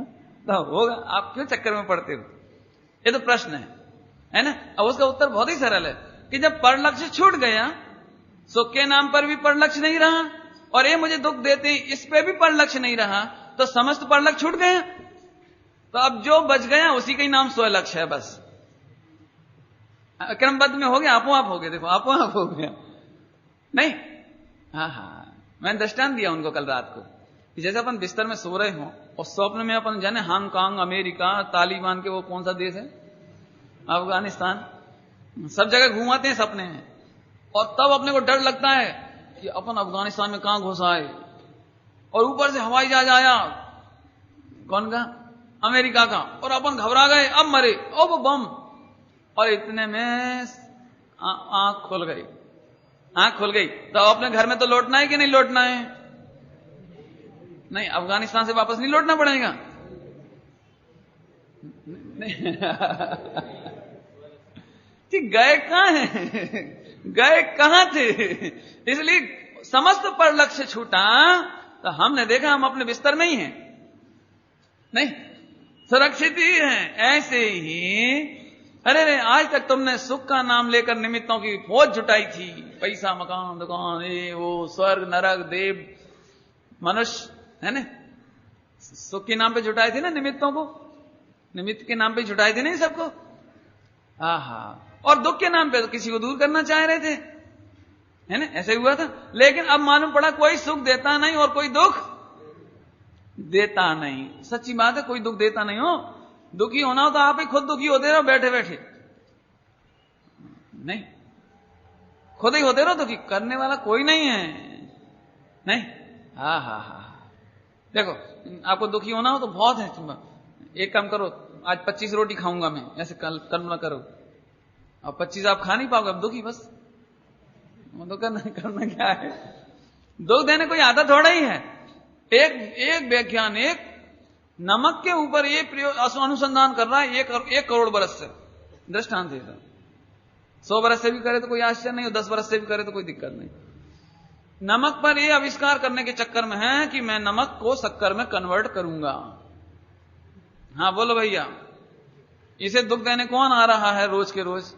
तो होगा, आप क्यों चक्कर में पड़ते हो? ये तो प्रश्न है ना? अब उसका उत्तर बहुत ही सरल है कि जब पर लक्ष्य छूट गया, सुख के नाम पर भी पर लक्ष्य नहीं रहा, और ये मुझे दुख देते इस पे भी पर लक्ष्य नहीं रहा, तो समस्त पर लक्ष्य छूट गया। तो अब जो बच गया उसी का ही नाम स्व लक्ष्य है। बस क्रमबद्ध में हो गया, आपो आप हो गए, देखो आपो आप हो गया नहीं। हाँ, मैंने दृष्टांत दिया उनको कल रात को कि जैसे अपन बिस्तर में सो रहे हो और स्वप्न में अपन जाने हांगकांग, अमेरिका, तालिबान के वो कौन सा देश है, अफगानिस्तान, सब जगह घूमाते हैं सपने में, और तब अपने को डर लगता है कि अपन अफगानिस्तान में कहां घुस आए, और ऊपर से हवाई जहाज आया, कौन का, अमेरिका का, और अपन घबरा गए, अब मरे, ओ वो बम, और इतने में आंख खुल गई, आंख खुल गई। तो अपने घर में तो लौटना है कि नहीं लौटना है? नहीं, अफगानिस्तान से वापस नहीं लौटना पड़ेगा। कि गए कहां हैं, गए कहां थे? इसलिए समस्त पर लक्ष्य छूटा, तो हमने देखा हम अपने बिस्तर में ही हैं, नहीं सुरक्षित ही हैं। ऐसे ही अरे आज तक तुमने सुख का नाम लेकर निमित्तों की फौज जुटाई थी, पैसा, मकान, दुकान, ये वो, स्वर्ग, नरक, देव, मनुष्य, है ना, सुख के नाम पे जुटाए थे ना निमित्तों को, निमित्त के नाम पे जुटाए थे नहीं सबको। आहा, और दुख के नाम पे तो किसी को दूर करना चाह रहे थे, है ना, ऐसे हुआ था। लेकिन अब मालूम पड़ा कोई सुख देता नहीं और कोई दुख देता नहीं। सच्ची बात है, कोई दुख देता नहीं हो। दुखी होना हो तो आप ही खुद दुखी होते रहो बैठे बैठे, नहीं, खुद ही होते रहो, दुखी करने वाला कोई नहीं है, नहीं। हा हा हा, देखो आपको दुखी होना हो तो बहुत है, तुम एक काम करो, आज 25 रोटी खाऊंगा मैं, ऐसे कल्पना करो, अब 25 आप खा नहीं पाओगे, अब दुखी बस। तो करना क्या है? दुख देने कोई आदत थोड़ा ही है। एक वैज्ञानिक नमक के ऊपर ये अनुसंधान कर रहा है 1 करोड़ बरस से, दृष्टांत है। 100 बरस से भी करे तो कोई आश्चर्य नहीं, और 10 बरस से भी करे तो कोई दिक्कत नहीं। नमक पर ये आविष्कार करने के चक्कर में है कि मैं नमक को शक्कर में कन्वर्ट करूंगा। हाँ बोलो भैया, इसे दुख देने कौन आ रहा है रोज के रोज?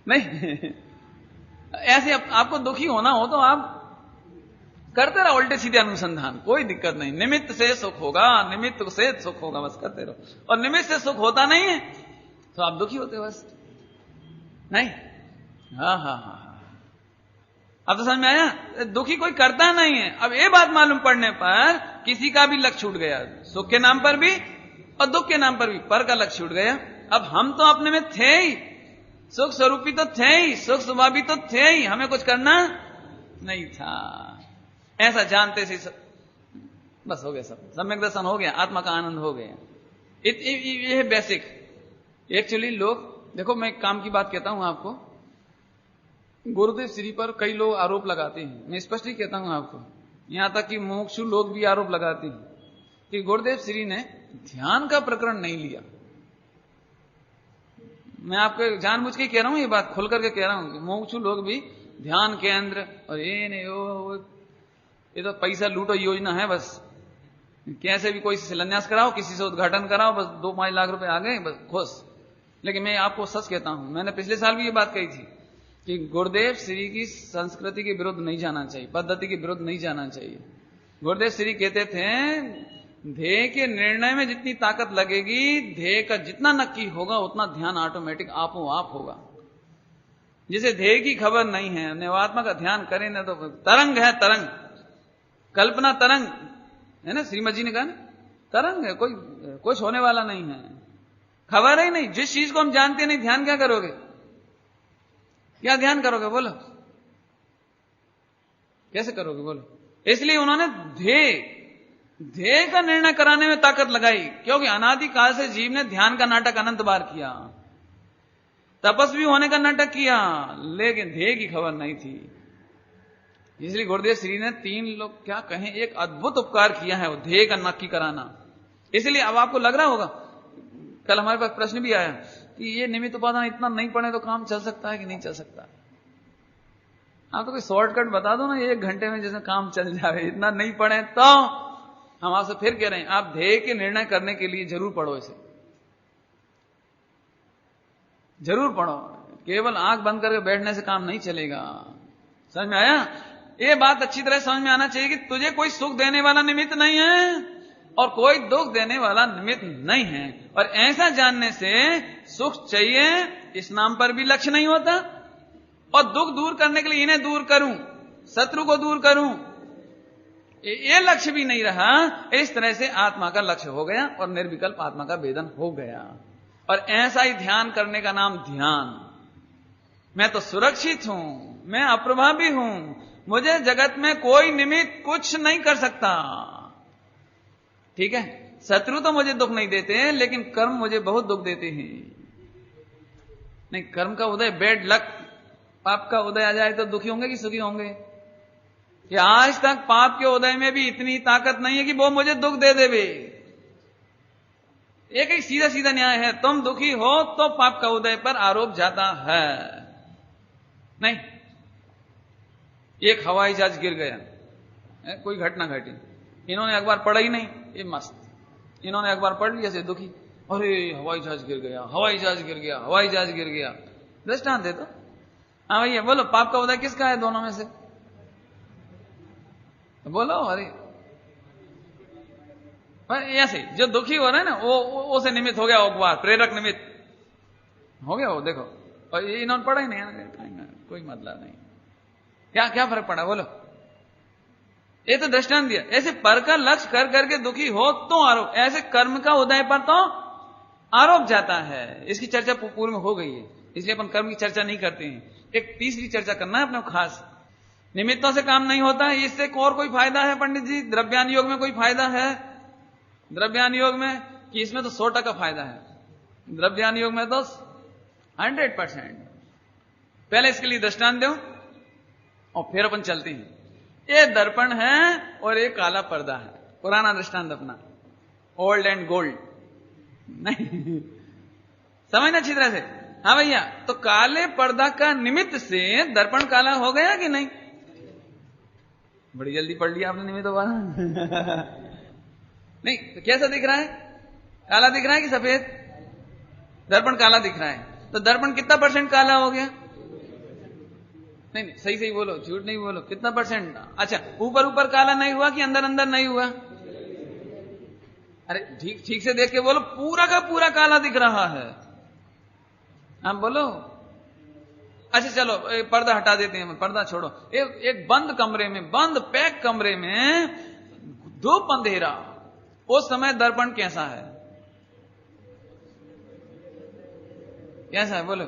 नहीं ऐसे आपको दुखी होना हो तो आप करते रहो उल्टे सीधे अनुसंधान, कोई दिक्कत नहीं। निमित्त से सुख होगा, निमित्त से सुख होगा, बस करते रहो। और निमित्त से सुख होता नहीं है तो आप दुखी होते बस, नहीं। हाँ हाँ हाँ, अब तो समझ में आया, दुखी कोई करता नहीं है। अब ये बात मालूम पड़ने पर किसी का भी लक्ष्य छूट गया, सुख के नाम पर भी और दुख के नाम पर भी, पर का लक्ष्य छूट गया। अब हम तो अपने में थे ही, सुख स्वरूपी तो थे ही, सुख स्वभावी तो थे ही, हमें कुछ करना नहीं था। ऐसा जानते से बस हो गया, सब सम्यक दर्शन हो गया, आत्मा का आनंद हो गया। ये है बेसिक। एक्चुअली लोग देखो, मैं एक काम की बात कहता हूं आपको, गुरुदेव श्री पर कई लोग आरोप लगाते हैं, मैं स्पष्ट ही कहता हूं आपको, यहां तक कि मोक्षु लोग भी आरोप लगाते हैं कि गुरुदेव श्री ने ध्यान का प्रकरण नहीं लिया। मैं आपको जानबूझ के कह रहा हूं, ये बात खुल करके कह रहा हूं कि मोक्षु लोग भी ध्यान केंद्र और ये नहीं, ये तो पैसा लूटो योजना है बस, कैसे भी कोई शिलान्यास कराओ, किसी से उद्घाटन कराओ, बस 2-5 लाख रुपए आ गए, बस खुश। लेकिन मैं आपको सच कहता हूं, मैंने पिछले साल भी ये बात कही थी कि गुरुदेव श्री की संस्कृति के विरुद्ध नहीं जाना चाहिए, पद्धति के विरुद्ध नहीं जाना चाहिए। गुरुदेव श्री कहते थे, ध्येय के निर्णय में जितनी ताकत लगेगी, ध्येय का जितना नक्की होगा उतना ध्यान ऑटोमेटिक आपो आप होगा। जिसे ध्येय की खबर नहीं है, निवात्मा का ध्यान करें ना, तो तरंग है, तरंग, कल्पना तरंग है ना, श्रीमद जी ने कहा ना, तरंग है, कोई कुछ होने वाला नहीं है, खबर ही नहीं। जिस चीज को हम जानते नहीं, ध्यान क्या करोगे? क्या ध्यान करोगे बोलो? कैसे करोगे बोलो? इसलिए उन्होंने ध्येय का निर्णय कराने में ताकत लगाई, क्योंकि अनादि काल से जीव ने ध्यान का नाटक अनंत बार किया, तपस्वी होने का नाटक किया, लेकिन ध्येय की खबर नहीं थी। इसलिए गुरुदेव श्री ने 3 लोग क्या कहें, एक अद्भुत उपकार किया है, वो ध्येय का नक्की कराना। इसलिए अब आपको लग रहा होगा, कल हमारे पास प्रश्न भी आया कि ये निमित्त उपादान इतना नहीं पड़े तो काम चल सकता है कि नहीं चल सकता? आप तो कोई शॉर्टकट बता दो ना, 1 घंटे में जैसे काम चल जाए, इतना नहीं पड़े तो। हम आपसे फिर कह रहे हैं, आप ध्येय के निर्णय करने के लिए जरूर पढ़ो, इसे जरूर पढ़ो। केवल आंख बंद करके बैठने से काम नहीं चलेगा। समझ में आया? ये बात अच्छी तरह समझ में आना चाहिए कि तुझे कोई सुख देने वाला निमित्त नहीं है और कोई दुख देने वाला निमित्त नहीं है। और ऐसा जानने से सुख चाहिए इस नाम पर भी लक्ष्य नहीं होता, और दुख दूर करने के लिए इन्हें दूर करूं, शत्रु को दूर करूं, ये लक्ष्य भी नहीं रहा। इस तरह से आत्मा का लक्ष्य हो गया और निर्विकल्प आत्मा का वेदन हो गया। और ऐसा ही ध्यान करने का नाम ध्यान। मैं तो सुरक्षित हूं, मैं अप्रभावी हूं, मुझे जगत में कोई निमित्त कुछ नहीं कर सकता। ठीक है, शत्रु तो मुझे दुख नहीं देते, लेकिन कर्म मुझे बहुत दुख देते हैं। नहीं, कर्म का उदय बैड लक, पाप का उदय आ जाए तो दुखी होंगे कि सुखी होंगे? कि आज तक पाप के उदय में भी इतनी ताकत नहीं है कि वो मुझे दुख दे देवे। एक ही सीधा सीधा न्याय है, तुम दुखी हो तो पाप का उदय पर आरोप जाता है। नहीं, एक हवाई जहाज गिर गया, कोई घटना घटी, इन्होंने अखबार पढ़ा ही नहीं, ये मस्त, इन्होंने अखबार पढ़ लिया से दुखी, अरे हवाई जहाज गिर गया, हवाई जहाज गिर गया, हवाई जहाज गिर गया। दृष्टांत दे तो। हाँ भैया बोलो, पाप का उदय किसका है दोनों में से? बोलो। अरे ऐसे जो दुखी हो रहे हैं ना, वो से निमित्त हो गया अखबार, प्रेरक निमित्त हो गया वो, देखो। और इन्होंने पढ़ा ही नहीं, कोई मतलब नहीं, क्या क्या फर्क पड़ा बोलो? ये तो दृष्टांत दिया। ऐसे पर का लक्ष्य कर करके दुखी हो तो आरोप, ऐसे कर्म का उदय पर तो आरोप जाता है। इसकी चर्चा पूर्व में हो गई है, इसलिए अपन कर्म की चर्चा नहीं करते हैं। एक तीसरी चर्चा करना है अपने खास, निमित्तों से काम नहीं होता, इससे और कोई फायदा है पंडित जी? द्रव्यान योग में कोई फायदा है? द्रव्यान योग में कि इसमें तो 100% फायदा है, द्रव्यान योग में तो 100%। पहले इसके लिए दृष्टांत दो और फिर अपन चलते हैं। ये दर्पण है और एक काला पर्दा है, पुराना दृष्टांत अपना, ओल्ड एंड गोल्ड। नहीं समझना अच्छी तरह से। हाँ भैया, तो काले पर्दा का निमित्त से दर्पण काला हो गया कि नहीं? बड़ी जल्दी पढ़ लिया आपने निमित्त वाला। नहीं तो कैसा दिख रहा है? काला दिख रहा है कि सफेद? दर्पण काला दिख रहा है, तो दर्पण कितना % काला हो गया? नहीं सही सही बोलो, झूठ नहीं बोलो, कितना %? अच्छा, ऊपर ऊपर काला नहीं हुआ कि अंदर अंदर नहीं हुआ? अरे ठीक ठीक से देख के बोलो, पूरा का पूरा काला दिख रहा है। हम बोलो। अच्छा चलो पर्दा हटा देते हैं, पर्दा छोड़ो। एक बंद कमरे में, बंद पैक कमरे में धूप अंधेरा, उस समय दर्पण कैसा है? कैसा है बोलो?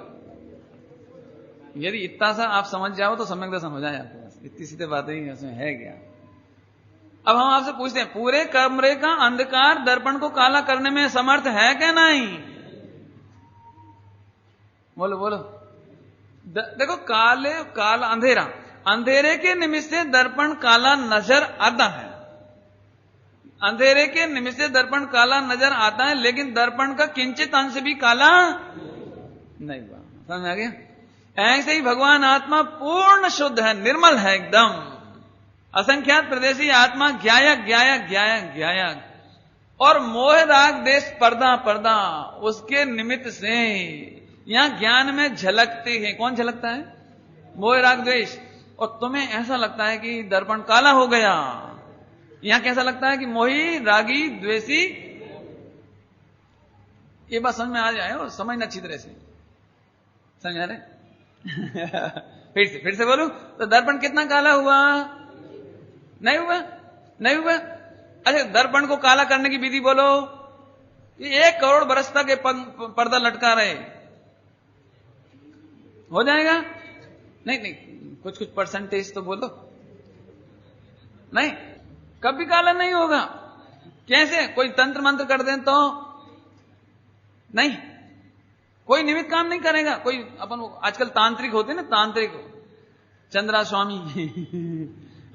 यदि इतना सा आप समझ जाओ तो सम्यक दर्शन हो जाए आपके पास। इतनी सीधे बातें ही उसमें है क्या? अब हम आपसे पूछते हैं, पूरे कमरे का अंधकार दर्पण को काला करने में समर्थ है क्या नहीं? बोलो बोलो। देखो, काला अंधेरा, अंधेरे के निमित्त से दर्पण काला नजर आता है, अंधेरे के निमित्त से दर्पण काला नजर आता है, लेकिन दर्पण का किंचित अंश भी काला नहीं हुआ। समझ आ गया? ऐसे ही भगवान आत्मा पूर्ण शुद्ध है, निर्मल है एकदम, असंख्यात प्रदेशी आत्मा, ज्ञायक ज्ञायक ज्ञायक ज्ञायक, और मोह राग देश पर्दा पर्दा, उसके निमित्त से यहां ज्ञान में झलकते हैं। कौन झलकता है? मोह राग द्वेष। और तुम्हें ऐसा लगता है कि दर्पण काला हो गया, यहां कैसा लगता है कि मोही रागी द्वेषी। ये बात समझ में आ जाए और समझना अच्छी तरह से, समझ आ रहे? फिर से बोलूं तो दर्पण कितना काला हुआ? नहीं हुआ, नहीं हुआ। अच्छा, दर्पण को काला करने की विधि बोलो। ये 1 करोड़ बरस तक पर्दा लटका रहे, हो जाएगा? नहीं नहीं, कुछ कुछ % तो बोलो। नहीं, कभी काला नहीं होगा। कैसे? कोई तंत्र मंत्र कर दें तो नहीं, कोई निमित्त काम नहीं करेगा। कोई अपन आजकल तांत्रिक होते ना, तांत्रिक चंद्रा स्वामी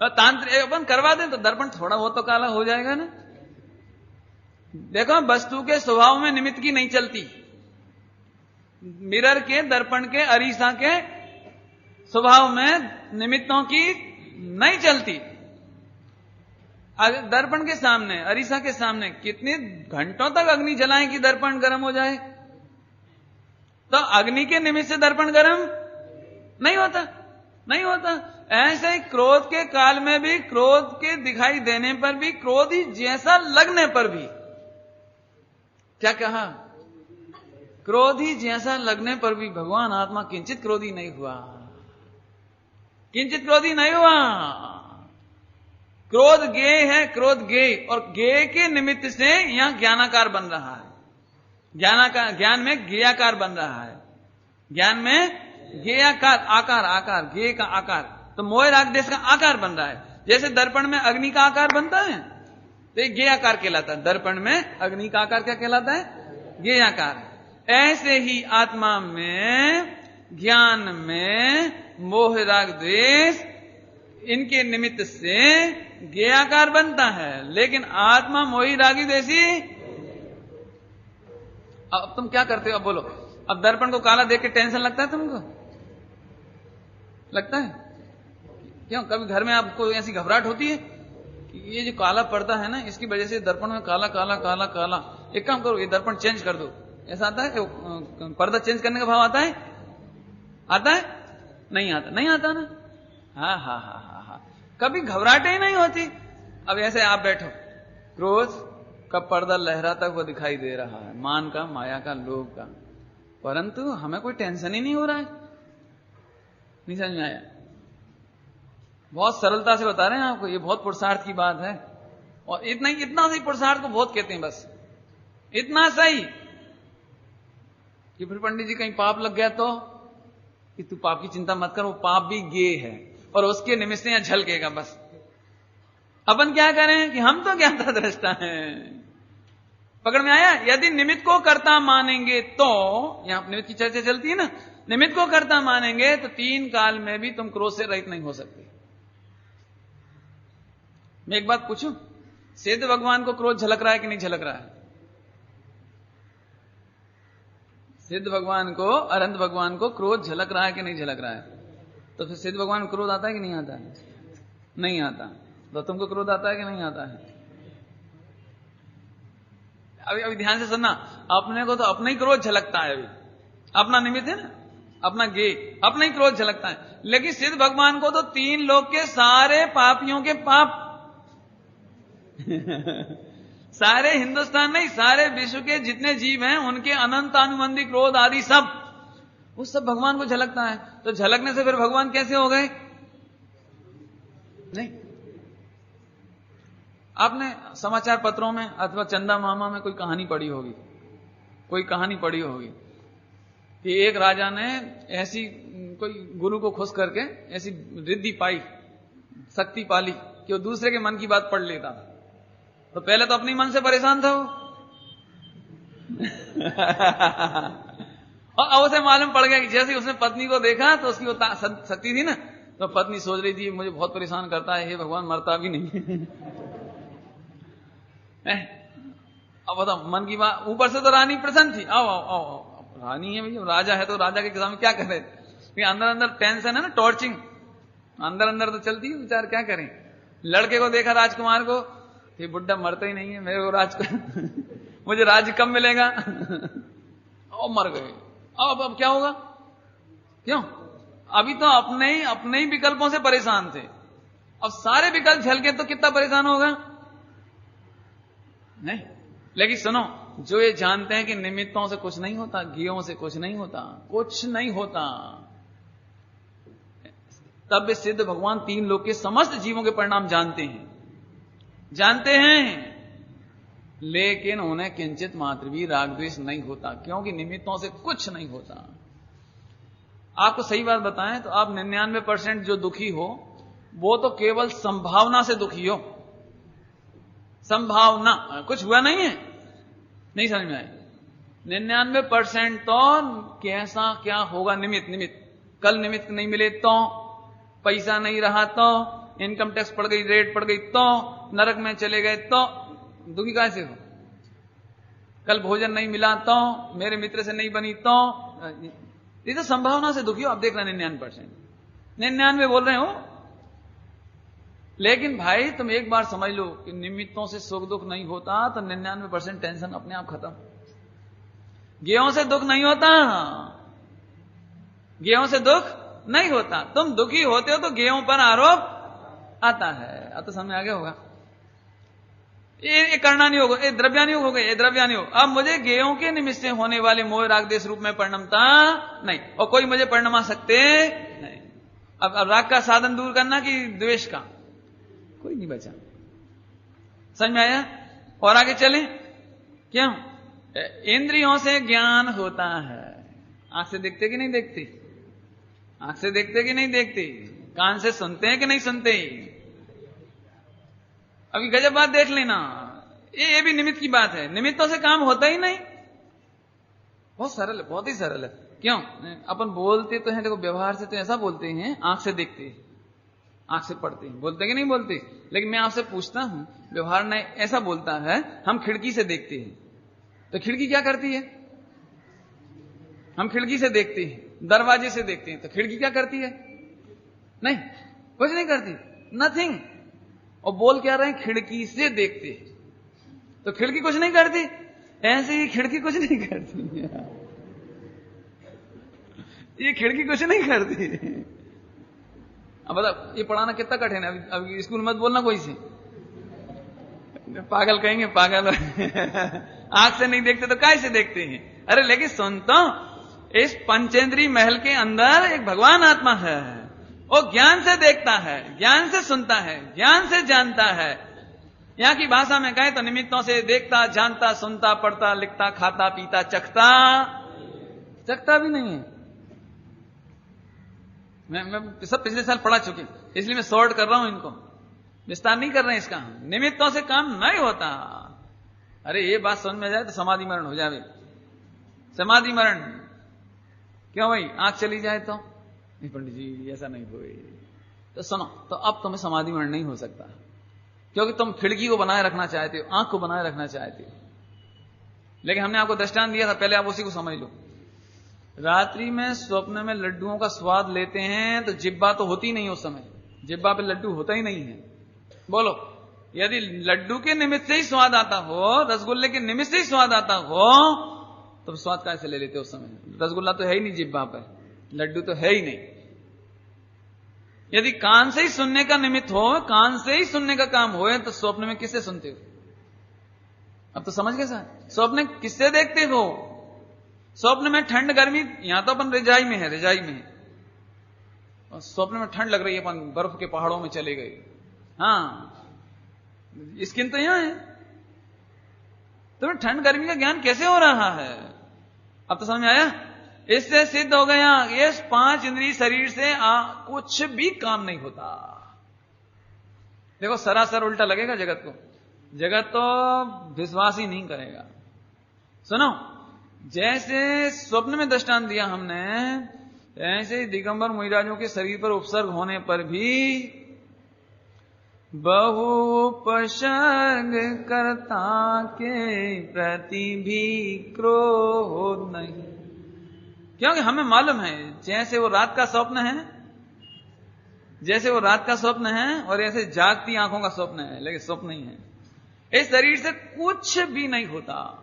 तांत्रिक अपन करवा दें तो दर्पण थोड़ा बहुत तो काला हो जाएगा ना। देखो, वस्तु के स्वभाव में निमित्त की नहीं चलती, मिरर के, दर्पण के, अरीसा के स्वभाव में निमित्तों की नहीं चलती। दर्पण के सामने, अरीसा के सामने कितने घंटों तक अग्नि जलाएं कि दर्पण गर्म हो जाए? तो अग्नि के निमित्त से दर्पण गर्म नहीं होता, नहीं होता। ऐसे ही क्रोध के काल में भी, क्रोध के दिखाई देने पर भी, क्रोध ही जैसा लगने पर भी, क्या कहा? क्रोध ही जैसा लगने पर भी भगवान आत्मा किंचित क्रोधी नहीं हुआ, किंचित क्रोधी नहीं हुआ। क्रोध गेय है, क्रोध गेय, और गेय के निमित्त से यहां ज्ञानाकार बन रहा है। ज्ञान में ज्ञेयाकार बन रहा है, ज्ञान में ज्ञेयाकार, आकार, आकार, ज्ञेय का आकार, तो मोह राग देश का आकार बन रहा है। जैसे दर्पण में अग्नि का आकार बनता है तो ये ज्ञेयाकार कहलाता है। दर्पण में अग्नि का आकार क्या कहलाता है? ज्ञेयाकार। ऐसे ही आत्मा में, ज्ञान में मोह राग द्वेष इनके निमित्त से ज्ञेयाकार बनता है, लेकिन आत्मा मोही रागी द्वेषी। अब तुम क्या करते हो? अब बोलो। अब दर्पण को काला देख के टेंशन लगता है तुमको? लगता है? क्यों? कभी घर में आपको ऐसी घबराहट होती है कि ये जो काला पर्दा है ना, इसकी वजह से दर्पण में काला काला काला काला, एक काम करो, ये दर्पण चेंज कर दो। ऐसा आता है? पर्दा चेंज करने का भाव आता है? आता है? नहीं आता? नहीं आता ना? हाँ हाँ हाँ हाँ हाँ, कभी घबराहट ही नहीं होती। अब ऐसे आप बैठो, क्रोध का पर्दा लहराता हुआ दिखाई दे रहा है, मान का, माया का, लोभ का, परंतु हमें कोई टेंशन ही नहीं हो रहा है। नहीं समझ में आया? बहुत सरलता से बता रहे हैं आपको, ये बहुत पुरुषार्थ की बात है। और इतना सही पुरुषार्थ को बहुत कहते हैं, बस इतना सही कि फिर पंडित जी कहीं पाप लग गया तो कि तू पाप की चिंता मत कर, वो पाप भी ज्ञेय है और उसके निमित्त से यहां झलकेगा। बस अपन क्या करें कि हम तो ज्ञाता दृष्टा हैं। पकड़ में आया? यदि निमित्त को कर्ता मानेंगे तो, यहां निमित्त की चर्चा चलती है ना, निमित्त को कर्ता मानेंगे तो 3 काल में भी तुम क्रोध से रहित नहीं हो सकते। मैं एक बात पूछूं, सिद्ध भगवान को क्रोध झलक रहा है कि नहीं झलक रहा है? सिद्ध भगवान को, अनंत भगवान को क्रोध झलक रहा है कि नहीं झलक रहा है? तो फिर सिद्ध भगवान को क्रोध आता है कि नहीं आता है? नहीं आता। तो तुमको क्रोध आता है कि नहीं आता है? अभी ध्यान से सुनना, अपने को तो अपना ही क्रोध झलकता है। अभी अपना निमित्त है ना, अपना गे, अपना ही क्रोध झलकता है। लेकिन सिद्ध भगवान को तो 3 लोक के सारे पापियों के पाप सारे हिंदुस्तान नहीं, सारे विश्व के जितने जीव हैं उनके अनंत अनुबंधी क्रोध आदि सब, वो सब भगवान को झलकता है। तो झलकने से फिर भगवान कैसे हो गए? नहीं। आपने समाचार पत्रों में अथवा चंदा मामा में कोई कहानी पढ़ी होगी, कोई कहानी पढ़ी होगी कि एक राजा ने ऐसी कोई गुरु को खुश करके ऐसी रिद्धि पाई, शक्ति पाली कि वो दूसरे के मन की बात पढ़ लेता था। तो पहले तो अपने मन से परेशान था वो और अब उसे मालूम पड़ गया कि जैसे उसने पत्नी को देखा तो उसकी वो शक्ति थी ना, तो पत्नी सोच रही थी मुझे बहुत परेशान करता है, हे भगवान मरता भी नहीं अब बताओ, मन की बात। ऊपर से तो रानी प्रसन्न थी, आओ आओ आओ, आओ। रानी है भैया, राजा है तो राजा के सामने क्या करे? अंदर अंदर टेंशन है ना, टॉर्चिंग अंदर अंदर तो चलती है, विचार क्या करें। लड़के को देखा राजकुमार को, ये बुड्ढा मरता ही नहीं है, मेरे को मुझे राज्य कब मिलेगा और मर गए। अब क्या होगा? क्यों? अभी तो अपने ही विकल्पों से परेशान थे, अब सारे विकल्प झल के तो कितना परेशान होगा? नहीं। लेकिन सुनो, जो ये जानते हैं कि निमित्तों से कुछ नहीं होता, ज्ञेयों से कुछ नहीं होता, कुछ नहीं होता, तब वे सिद्ध भगवान 3 लोक के समस्त जीवों के परिणाम जानते हैं, लेकिन उन्हें किंचित मात्र भी राग द्वेष नहीं होता, क्योंकि निमित्तों से कुछ नहीं होता। आपको सही बात बताएं तो आप 99% जो दुखी हो वो तो केवल संभावना से दुखी हो। संभावना, कुछ हुआ नहीं है, नहीं समझ में आए। 99% तो कैसा क्या होगा, निमित्त। कल निमित्त नहीं मिले तो, पैसा नहीं रहा तो, इनकम टैक्स पड़ गई, रेट पड़ गई तो, नरक में चले गए तो दुखी कैसे हो? कल भोजन नहीं मिला तो, मेरे मित्र से नहीं बनी तो, ये तो संभावना से दुखी हो। आप देख रहे 99% बोल रहे हो। लेकिन भाई तुम एक बार समझ लो कि निमित्तों से सुख दुख नहीं होता तो 99% टेंशन अपने आप खत्म। ज्ञेयों से दुख नहीं होता, ज्ञेयों से दुख नहीं होता। तुम दुखी होते हो तो ज्ञेयों पर आरोप आता है। अब तो समझ आ गया होगा। ये करना नहीं होगा, ये द्रव्यानी हो गए, ये द्रव्यानी हो। अब मुझे ज्ञेयों के निमित्त से होने वाले मोह राग देश रूप में परिणमता नहीं, और कोई मुझे परिणमा सकते नहीं। अब राग का साधन दूर करना कि द्वेष का, कोई नहीं बचा। समझ में आया? और आगे चलें। क्यों? इंद्रियों से ज्ञान होता है। आंख से देखते कि नहीं देखते? आंख से देखते कि नहीं देखते? कान से सुनते हैं कि नहीं सुनते? अभी गजब बात देख लेना, ये भी निमित्त की बात है। निमित्तों से काम होता ही नहीं। बहुत सरल है, बहुत ही सरल है। क्यों? अपन बोलते तो हैं, देखो व्यवहार से तो ऐसा बोलते हैं, आंख से देखते हैं, आंख से पढ़ते हैं, बोलते कि नहीं बोलते? लेकिन मैं आपसे पूछता हूं, व्यवहार ने ऐसा बोलता है, हम खिड़की से देखते हैं, तो खिड़की क्या करती है? हम खिड़की से देखते हैं, दरवाजे से देखते हैं, तो खिड़की क्या करती है? नहीं, कुछ नहीं करती, नथिंग। और बोल क्या रहे हैं? खिड़की से देखते हैं, तो खिड़की कुछ नहीं करती। ऐसे ही खिड़की कुछ नहीं करती, ये खिड़की कुछ नहीं करती। अब बताओ, ये पढ़ाना कितना कठिन है। अभी स्कूल मत बोलना कोई से, पागल कहेंगे, पागल। आंख से नहीं देखते तो काय से देखते हैं? अरे लेकिन सुन तो, इस पंचेंद्रीय महल के अंदर एक भगवान आत्मा है, वो ज्ञान से देखता है, ज्ञान से सुनता है, ज्ञान से जानता है। यहां की भाषा में कहें तो निमित्तों से देखता, जानता, सुनता, पढ़ता, लिखता, खाता, पीता, चखता भी नहीं है। मैं सब पिछले साल पढ़ा चुके, इसलिए मैं शॉर्ट कर रहा हूं, इनको विस्तार नहीं कर रहे हैं इसका। निमित्तों से काम नहीं होता। अरे ये बात समझ में जाए तो समाधि मरण हो जाए। समाधि मरण क्यों भाई? आंख चली जाए तो? नहीं पंडित जी, ऐसा नहीं हुए। तो सुनो, तो अब तुम्हें समाधि मरण नहीं हो सकता, क्योंकि तुम खिड़की को बनाए रखना चाहते हो, आंख को बनाए रखना चाहते हो। लेकिन हमने आपको दृष्टांत दिया था, पहले आप उसी को समझ लो। रात्रि में स्वप्न में लड्डुओं का स्वाद लेते हैं, तो जिब्बा तो होती नहीं उस समय, जिब्बा पे लड्डू होता ही नहीं है। बोलो, यदि लड्डू के निमित्त से ही स्वाद आता हो, रसगुल्ले के निमित्त से ही स्वाद आता हो, तो स्वाद कैसे ले लेते उस समय? रसगुल्ला तो है ही नहीं जिब्बा पर, लड्डू तो है ही नहीं। यदि कान से ही सुनने का निमित्त हो, कान से ही सुनने का काम हो, तो स्वप्न में किससे सुनते हो? अब तो समझ गए सर, स्वप्न किससे देखते हो? स्वप्न में ठंड गर्मी, यहां तो अपन रजाई में है, रजाई में है, और स्वप्न में ठंड लग रही है, अपन बर्फ के पहाड़ों में चले गए। हाँ, स्किन तो यहां है, तुम्हें ठंड गर्मी का ज्ञान कैसे हो रहा है? अब तो समझ में आया? इससे सिद्ध हो गया ये 5 इंद्रिय शरीर से कुछ भी काम नहीं होता। देखो, सरासर उल्टा लगेगा जगत को, जगत तो विश्वास ही नहीं करेगा। सुनो, जैसे स्वप्न में दृष्टांत दिया हमने, ऐसे ही दिगंबर मुनिराजों के शरीर पर उपसर्ग होने पर भी बहुपसर्ग कर्ता के प्रति भी क्रोध नहीं, क्योंकि हमें मालूम है जैसे वो रात का स्वप्न है, जैसे वो रात का स्वप्न है, और ऐसे जागती आंखों का स्वप्न है, लेकिन स्वप्न नहीं है। इस शरीर से कुछ भी नहीं होता।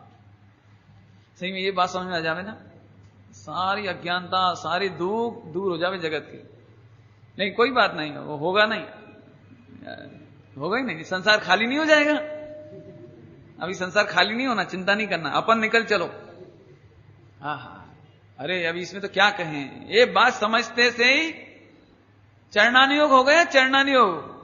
सही में ये बात समझ में आ जावे ना, सारी अज्ञानता, सारी दुख दूर हो जावे जगत की। नहीं, कोई बात नहीं, वो होगा नहीं, होगा ही नहीं, संसार खाली नहीं हो जाएगा। अभी संसार खाली नहीं होना, चिंता नहीं करना, अपन निकल चलो। हाँ, अरे अभी इसमें तो क्या कहें, ये बात समझते से ही चरणानुयोग हो गया, चरणानुयोग।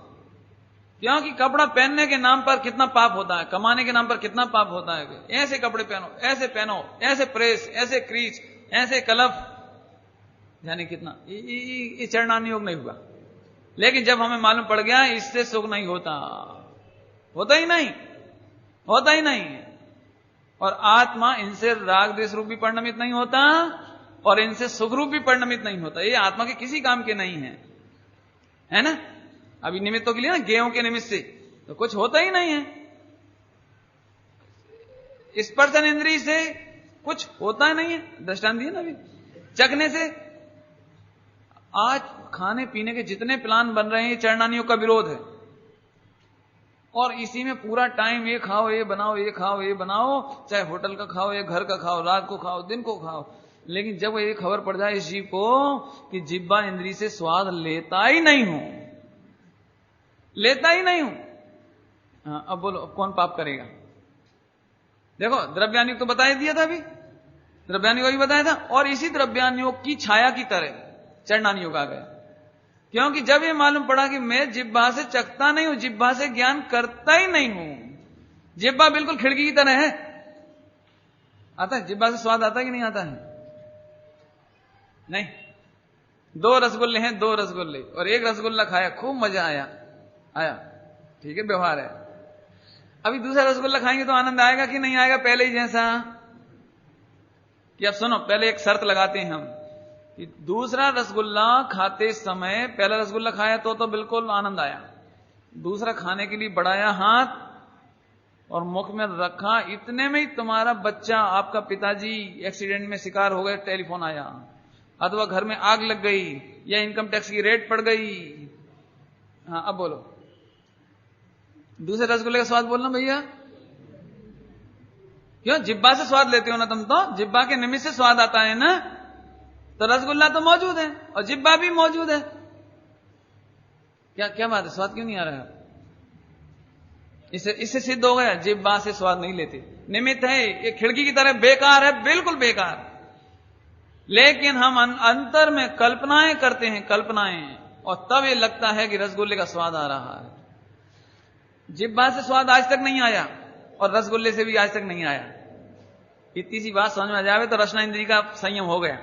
क्योंकि कपड़ा पहनने के नाम पर कितना पाप होता है, कमाने के नाम पर कितना पाप होता है। ऐसे कपड़े पहनो, ऐसे पहनो, ऐसे प्रेस, ऐसे क्रीच, ऐसे कलफ, जाने कितना, ये चरणानुयोग नहीं हुआ। लेकिन जब हमें मालूम पड़ गया इससे सुख नहीं होता, होता ही नहीं, होता ही नहीं। और आत्मा इनसे राग द्वेष रूप भी परिणमित नहीं होता, और इनसे सुख रूप भी परिणमित नहीं होता। ये आत्मा के किसी काम के नहीं है ना। अभी निमित्तों के लिए ना, गेहूं के निमित्त से तो कुछ होता ही नहीं है। स्पर्शन इंद्रिय से कुछ होता नहीं है, दृष्टांत दिया ना अभी। चखने से, आज खाने पीने के जितने प्लान बन रहे हैं, ये चरणानियोग का विरोध है। और इसी में पूरा टाइम ये खाओ, ये बनाओ, ये खाओ, ये बनाओ, चाहे होटल का खाओ, या घर का खाओ, रात को खाओ, दिन को खाओ। लेकिन जब ये खबर पड़ जाए इस जीव को कि जिब्बा इंद्रिय से स्वाद लेता ही नहीं हूं, लेता ही नहीं हूं, हाँ, अब बोलो, अब कौन पाप करेगा? देखो, द्रव्यानुयोग तो बता ही दिया था अभी, द्रव्यानुयोग भी बताया था। और इसी द्रव्यानुयोग की छाया की तरह चरणानुयोग आ गया। क्योंकि जब ये मालूम पड़ा कि मैं जिब्बा से चखता नहीं हूं, जिब्बा से ज्ञान करता ही नहीं हूं, जिब्बा बिल्कुल खिड़की की तरह है, आता है? जिब्बा से स्वाद आता है कि नहीं आता है? नहीं। 2 रसगुल्ले हैं, 2 रसगुल्ले, और 1 रसगुल्ला खाया, खूब मजा आया, ठीक है, व्यवहार है। अभी दूसरा रसगुल्ला खाएंगे तो आनंद आएगा कि नहीं आएगा पहले ही जैसा? कि अब सुनो, पहले एक शर्त लगाते हैं हम कि दूसरा रसगुल्ला खाते समय, पहला रसगुल्ला खाया तो बिल्कुल आनंद आया, दूसरा खाने के लिए बढ़ाया हाथ और मुख में रखा, इतने में ही तुम्हारा बच्चा, आपका पिताजी एक्सीडेंट में शिकार हो गए, टेलीफोन आया, अथवा घर में आग लग गई, या इनकम टैक्स की रेट पड़ गई। हाँ, अब बोलो, दूसरे रसगुल्ले का स्वाद बोलना भैया। क्यों? जिब्बा से स्वाद लेते हो ना तुम, तो जिब्बा के निमित्त से स्वाद आता है ना, तो रसगुल्ला तो मौजूद है और जिब्बा भी मौजूद है। क्या बात है, स्वाद क्यों नहीं आ रहा है? इससे सिद्ध हो गया जिब्बा से स्वाद नहीं लेते, निमित्त है, ये खिड़की की तरह बेकार है, बिल्कुल बेकार। लेकिन हम अंतर में कल्पनाएं करते हैं, कल्पनाएं, और तब ये लगता है कि रसगुल्ले का स्वाद आ रहा है। जिब्बा से स्वाद आज तक नहीं आया और रसगुल्ले से भी आज तक नहीं आया। इतनी सी बात समझ में आ जाए तो रसना इंद्री का संयम हो गया।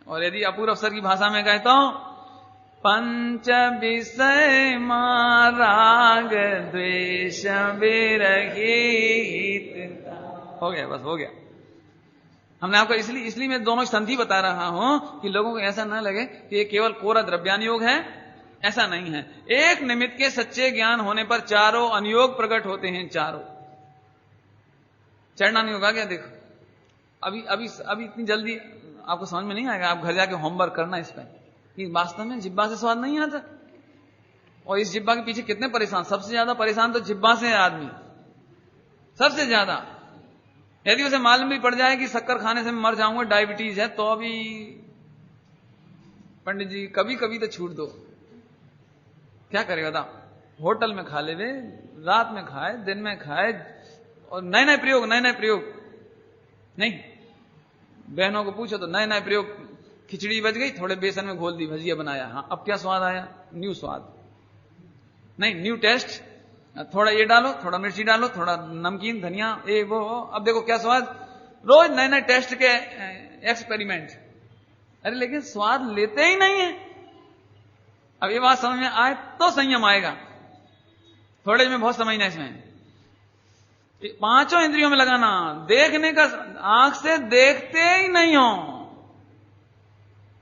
और यदि अपूर्व अवसर की भाषा में कहे तो पंच विषय राग द्वेष विरहित, हो गया, बस हो गया। हमने आपको इसलिए मैं दोनों संधि बता रहा हूं कि लोगों को ऐसा ना लगे कि ये केवल कोरा द्रव्यान योग है, ऐसा नहीं है। एक निमित्त के सच्चे ज्ञान होने पर चारों अनुयोग प्रकट होते हैं, चारों। चढ़ना योग आ गया, देखो अभी इतनी जल्दी आपको समझ में नहीं आएगा, आप घर जाके होमवर्क करना इस पर कि वास्तव में जिब्बा से स्वाद नहीं आता। और इस जिब्बा के पीछे कितने परेशान, सबसे ज्यादा परेशान तो जिब्बा से है आदमी, सबसे ज्यादा। यदि उसे मालूम भी पड़ जाए कि शक्कर खाने से मैं मर जाऊंगा, डायबिटीज है, तो अभी पंडित जी कभी कभी तो छूट दो, क्या करेगा बताओ? होटल में खा ले वे, रात में खाए, दिन में खाए, और नए नए प्रयोग नहीं। बहनों को पूछो तो नए प्रयोग, खिचड़ी बच गई, थोड़े बेसन में घोल दी, भजिया बनाया, हाँ अब क्या स्वाद आया? न्यू स्वाद नहीं, न्यू टेस्ट, थोड़ा ये डालो, थोड़ा मिर्ची डालो, थोड़ा नमकीन, धनिया, ये वो, अब देखो क्या स्वाद। रोज नए टेस्ट के एक्सपेरिमेंट। अरे लेकिन स्वाद लेते ही नहीं है। अब ये बात समझ में आए तो संयम आएगा, थोड़े में बहुत समझना इसमें। 5 इंद्रियों में लगाना, देखने का, आंख से देखते ही नहीं हो,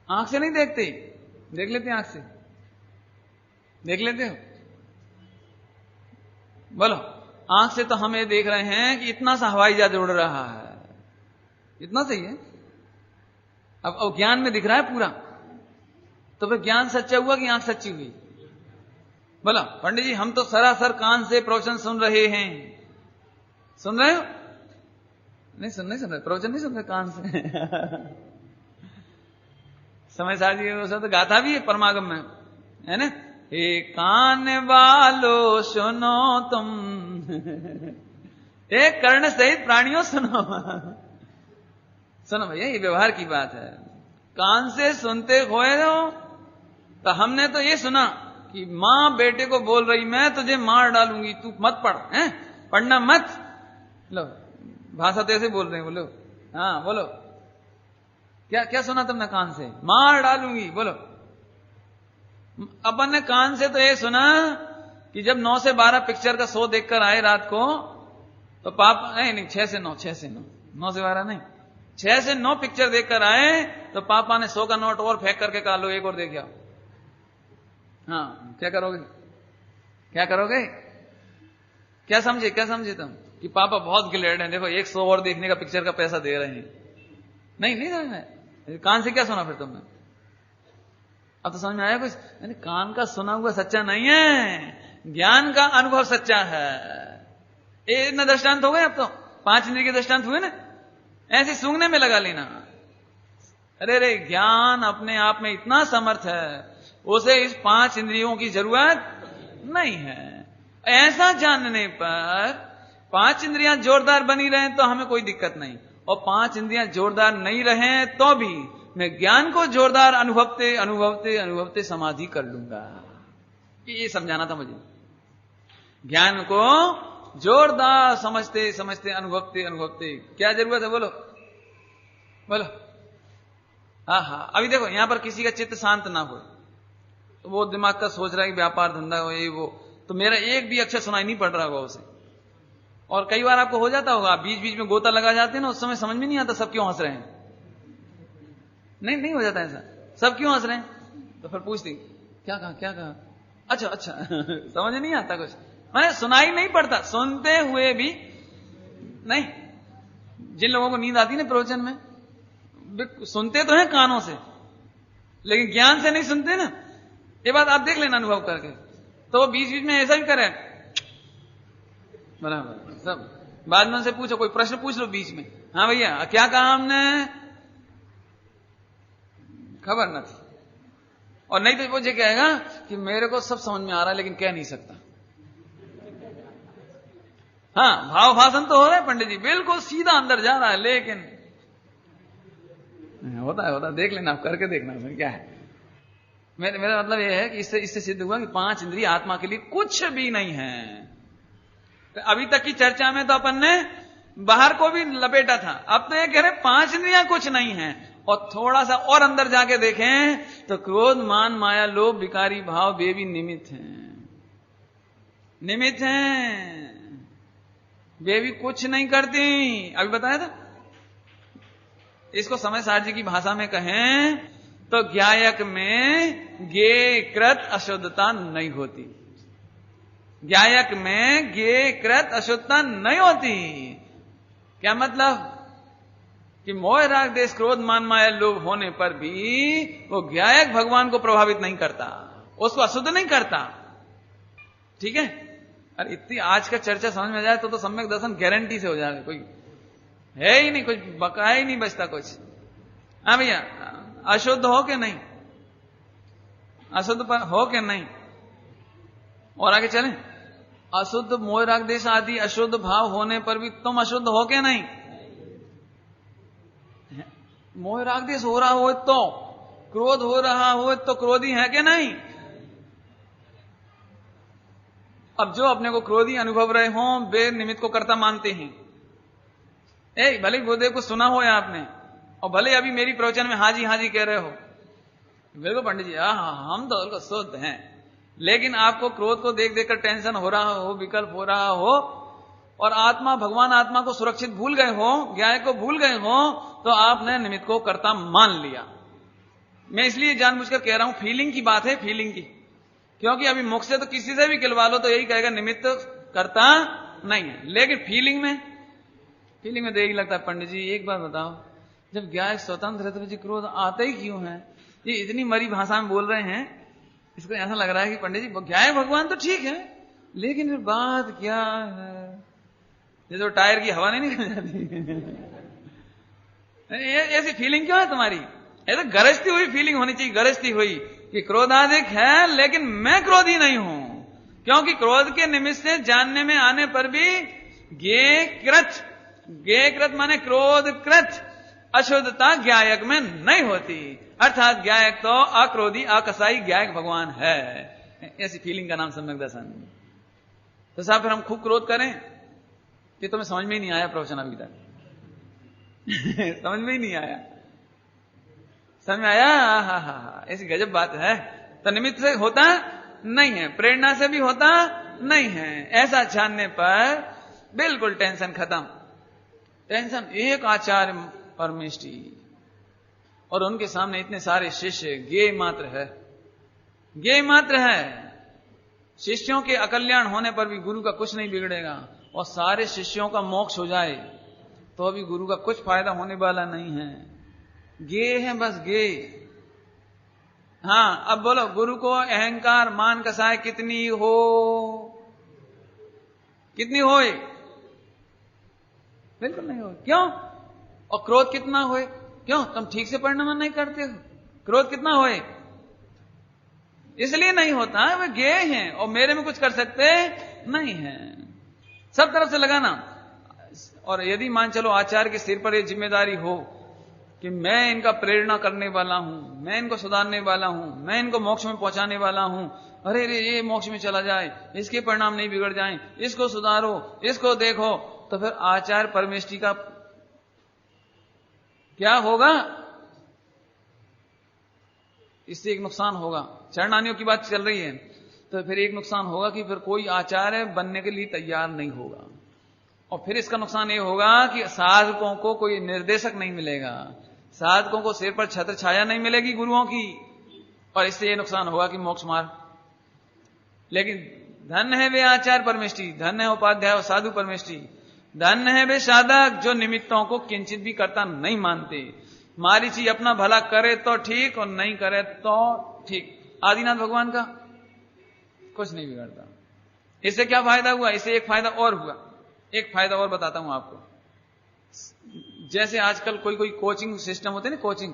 आंख से नहीं देखते, देख लेते हैं, आंख से देख लेते हो, बोलो। आंख से तो हम ये देख रहे हैं कि इतना सा हवाई जहाज उड़ रहा है, इतना सही है। अब ज्ञान में दिख रहा है पूरा, तो फिर ज्ञान सच्चा हुआ कि आंख सच्ची हुई? बोला पंडित जी, हम तो सरासर कान से प्रवचन सुन रहे हैं। सुन रहे हो? नहीं सुन रहे, प्रवचन नहीं सुन रहे कान से। समय साथ जी वो सब तो गाथा भी है परमागम में, है ना? हे कान वालो सुनो तुम, एक कर्ण सहित प्राणियों सुनो। सुनो भैया, ये व्यवहार की बात है। कान से सुनते खोए हो, तो हमने तो ये सुना कि मां बेटे को बोल रही, मैं तुझे मार डालूंगी, तू मत पढ़, हैं? पढ़ना मत। लो भाषा तो ऐसे बोल रहे हैं, बोलो हाँ बोलो, क्या सुना तुमने कान से? मार डालूंगी, बोलो। अपन ने कान से तो ये सुना कि जब 9 से 12 पिक्चर का शो देखकर आए रात को, तो पापा नहीं 6 से 9 9 से 12 नहीं, 6 से 9 पिक्चर देखकर आए, तो पापा ने 100 का नोट और फेंक करके कहा, लो एक और देख आओ। हाँ, क्या करोगे? क्या समझे तुम कि पापा बहुत गिलेड हैं, देखो 100 और देखने का पिक्चर का पैसा दे रहे हैं? नहीं समझ में। कान से क्या सुना फिर तुमने? अब तो समझ में आया कुछ? कान का सुना हुआ सच्चा नहीं है, ज्ञान का अनुभव सच्चा है। ये इतना दृष्टांत हो गए, अब तो 5 इंद्रिय के दृष्टांत हुए ना, ऐसे सूंघने में लगा लेना। अरे ज्ञान अपने आप में इतना समर्थ है, उसे इस 5 इंद्रियों की जरूरत नहीं है। ऐसा जानने पर 5 इंद्रियां जोरदार बनी रहें तो हमें कोई दिक्कत नहीं, और 5 इंद्रियां जोरदार नहीं रहें तो भी मैं ज्ञान को जोरदार अनुभवते समाधि कर लूंगा। ये समझाना था मुझे। ज्ञान को जोरदार समझते समझते अनुभवते अनुभवते। क्या जरूरत है, बोलो बोलो। हाँ, अभी देखो यहां पर किसी का चित्त शांत ना हो, तो वो दिमाग का सोच रहा है कि व्यापार धंधा हो ये वो, तो मेरा एक भी अक्षर सुनाई नहीं पड़ रहा होगा उसे। और कई बार आपको हो जाता होगा, बीच बीच में गोता लगा जाते हैं ना, उस समय समझ में नहीं आता सब क्यों हंस रहे हैं। नहीं हो जाता ऐसा, सब क्यों हंस रहे हैं, तो फिर पूछती क्या कहा, अच्छा समझ नहीं आता कुछ, मैंने सुनाई नहीं पड़ता, सुनते हुए भी नहीं। जिन लोगों को नींद आती है ना प्रवचन में, सुनते तो हैं कानों से, लेकिन ज्ञान से नहीं सुनते ना। ये बात आप देख लेना अनुभव करके। तो वो बीच बीच में ऐसा भी करे बराबर सब। बाद में उनसे पूछो, कोई प्रश्न पूछ लो बीच में, हाँ भैया क्या कहा हमने, खबर न थी। और नहीं तो मुझे कहेगा कि मेरे को सब समझ में आ रहा है लेकिन कह नहीं सकता। हाँ, भाव भाषण तो हो रहा है पंडित जी, बिल्कुल सीधा अंदर जा रहा है, लेकिन होता है देख लेना, आप करके देखना उसमें क्या है। मेरा मतलब यह है कि इससे सिद्ध हुआ कि 5 इंद्रिय आत्मा के लिए कुछ भी नहीं है। तो अभी तक की चर्चा में तो अपन ने बाहर को भी लपेटा था, अब तो ये कह रहे 5 इंद्रियां कुछ नहीं है। और थोड़ा सा और अंदर जाके देखें तो क्रोध मान माया लोभ विकारी भाव वे भी निमित्त हैं, वे भी कुछ नहीं करती। अभी बताया था। इसको समय सार जी की भाषा में कहें तो ज्ञायक में गे कृत अशुद्धता नहीं होती, ज्ञायक में गे कृत अशुद्धता नहीं होती। क्या मतलब कि मोह राग देश क्रोध मान माया लोभ होने पर भी वो ज्ञायक भगवान को प्रभावित नहीं करता, उसको अशुद्ध नहीं करता। ठीक है, अरे इतनी आज का चर्चा समझ में जाए तो सम्यक दर्शन गारंटी से हो जाएगा, कोई है ही नहीं, कुछ बकाया ही नहीं बचता कुछ। हाँ भैया, अशुद्ध हो के नहीं, अशुद्ध पर हो के नहीं। और आगे चलें, अशुद्ध मोह राग देश आदि अशुद्ध भाव होने पर भी तुम अशुद्ध हो के नहीं। मोह राग देश हो रहा हो तो, क्रोध हो रहा हो तो क्रोधी है कि नहीं। अब जो अपने को क्रोधी अनुभव रहे हों वे निमित्त को कर्ता मानते हैं। भले गुरुदेव को सुना हो या आपने, और भले अभी मेरी प्रवचन में हाजी हाजी कह रहे हो, बिल्कुल पंडित जी हम तो शुद्ध हैं, लेकिन आपको क्रोध को देख देखकर टेंशन हो रहा हो, विकल्प हो रहा हो, और आत्मा भगवान आत्मा को सुरक्षित भूल गए हो, ज्ञान को भूल गए हो, तो आपने निमित्त को कर्ता मान लिया। मैं इसलिए जानबूझकर कह रहा हूं, फीलिंग की बात है, फीलिंग की, क्योंकि अभी मुख से तो किसी से भी खिलवा लो तो यही कहेगा निमित्त कर्ता नहीं है, लेकिन फीलिंग में तो यही लगता है पंडित जी एक बात बताओ, जब ज्ञान स्वतंत्र है तो मुझे क्रोध आता ही क्यों है। ये इतनी मरी भाषा में बोल रहे हैं, इसको ऐसा लग रहा है कि पंडित जी ज्ञान भगवान तो ठीक है, लेकिन फिर बात क्या है, जैसे टायर की हवा नहीं निकल जाती ऐसी फीलिंग क्यों है तुम्हारी। ऐसे गरजती हुई फीलिंग होनी चाहिए, गरजती हुई कि क्रोधाधिक है लेकिन मैं क्रोधी नहीं हूं, क्योंकि क्रोध के निमित्त से जानने में आने पर भी गे कृत माने क्रोध कृत अशुद्धता ज्ञायक में नहीं होती, अर्थात ज्ञायक तो अक्रोधी अकसाई ज्ञायक भगवान है। ऐसी फीलिंग का नाम सम्यक दर्शन। तो साहब फिर हम खूब क्रोध करें कि तुम्हें समझ में ही नहीं आया प्रवचन अभी तक समझ में ही नहीं आया, समझ में आया। हा ऐसी गजब बात है। तो निमित्त से होता नहीं है, प्रेरणा से भी होता नहीं है। ऐसा जानने पर बिल्कुल टेंशन खत्म। टेंशन एक आचार्य परमेष्टि और उनके सामने इतने सारे शिष्य, गे मात्र है। शिष्यों के अकल्याण होने पर भी गुरु का कुछ नहीं बिगड़ेगा, और सारे शिष्यों का मोक्ष हो जाए तो अभी गुरु का कुछ फायदा होने वाला नहीं है। गे है बस गे। हाँ, अब बोलो गुरु को अहंकार मान कसाय कितनी होए, बिल्कुल नहीं हो। क्यों? और क्रोध कितना होए, क्यों? तुम ठीक से पढ़ना मन नहीं करते हो, क्रोध कितना होए, इसलिए नहीं होता। वे गे हैं और मेरे में कुछ कर सकते नहीं है। सब तरफ से लगाना। और यदि मान चलो आचार्य के सिर पर यह जिम्मेदारी हो कि मैं इनका प्रेरणा करने वाला हूं, मैं इनको सुधारने वाला हूं, मैं इनको मोक्ष में पहुंचाने वाला हूं, अरे रे ये मोक्ष में चला जाए, इसके परिणाम नहीं बिगड़ जाएं, इसको सुधारो, इसको देखो, तो फिर आचार्य परमेष्टि का क्या होगा? इससे एक नुकसान होगा। चरणानियों की बात चल रही है, तो फिर एक नुकसान होगा कि फिर कोई आचार्य बनने के लिए तैयार नहीं होगा। और फिर इसका नुकसान ये होगा कि साधकों को कोई निर्देशक नहीं मिलेगा, साधकों को सिर पर छत्र छाया नहीं मिलेगी गुरुओं की, और इससे ये नुकसान होगा कि मोक्ष मार्ग। लेकिन धन्य है वे आचार्य परमेष्टि, धन्य है उपाध्याय और साधु परमेष्टि, धन्य है वे साधक जो निमित्तों को किंचित भी करता नहीं मानते। मारीची अपना भला करे तो ठीक और नहीं करे तो ठीक। आदिनाथ भगवान का कुछ नहीं बिगड़ता। इससे क्या फायदा हुआ? इससे एक फायदा और हुआ, एक फायदा और बताता हूं आपको। जैसे आजकल कोई कोई कोचिंग सिस्टम होते हैं ना, कोचिंग,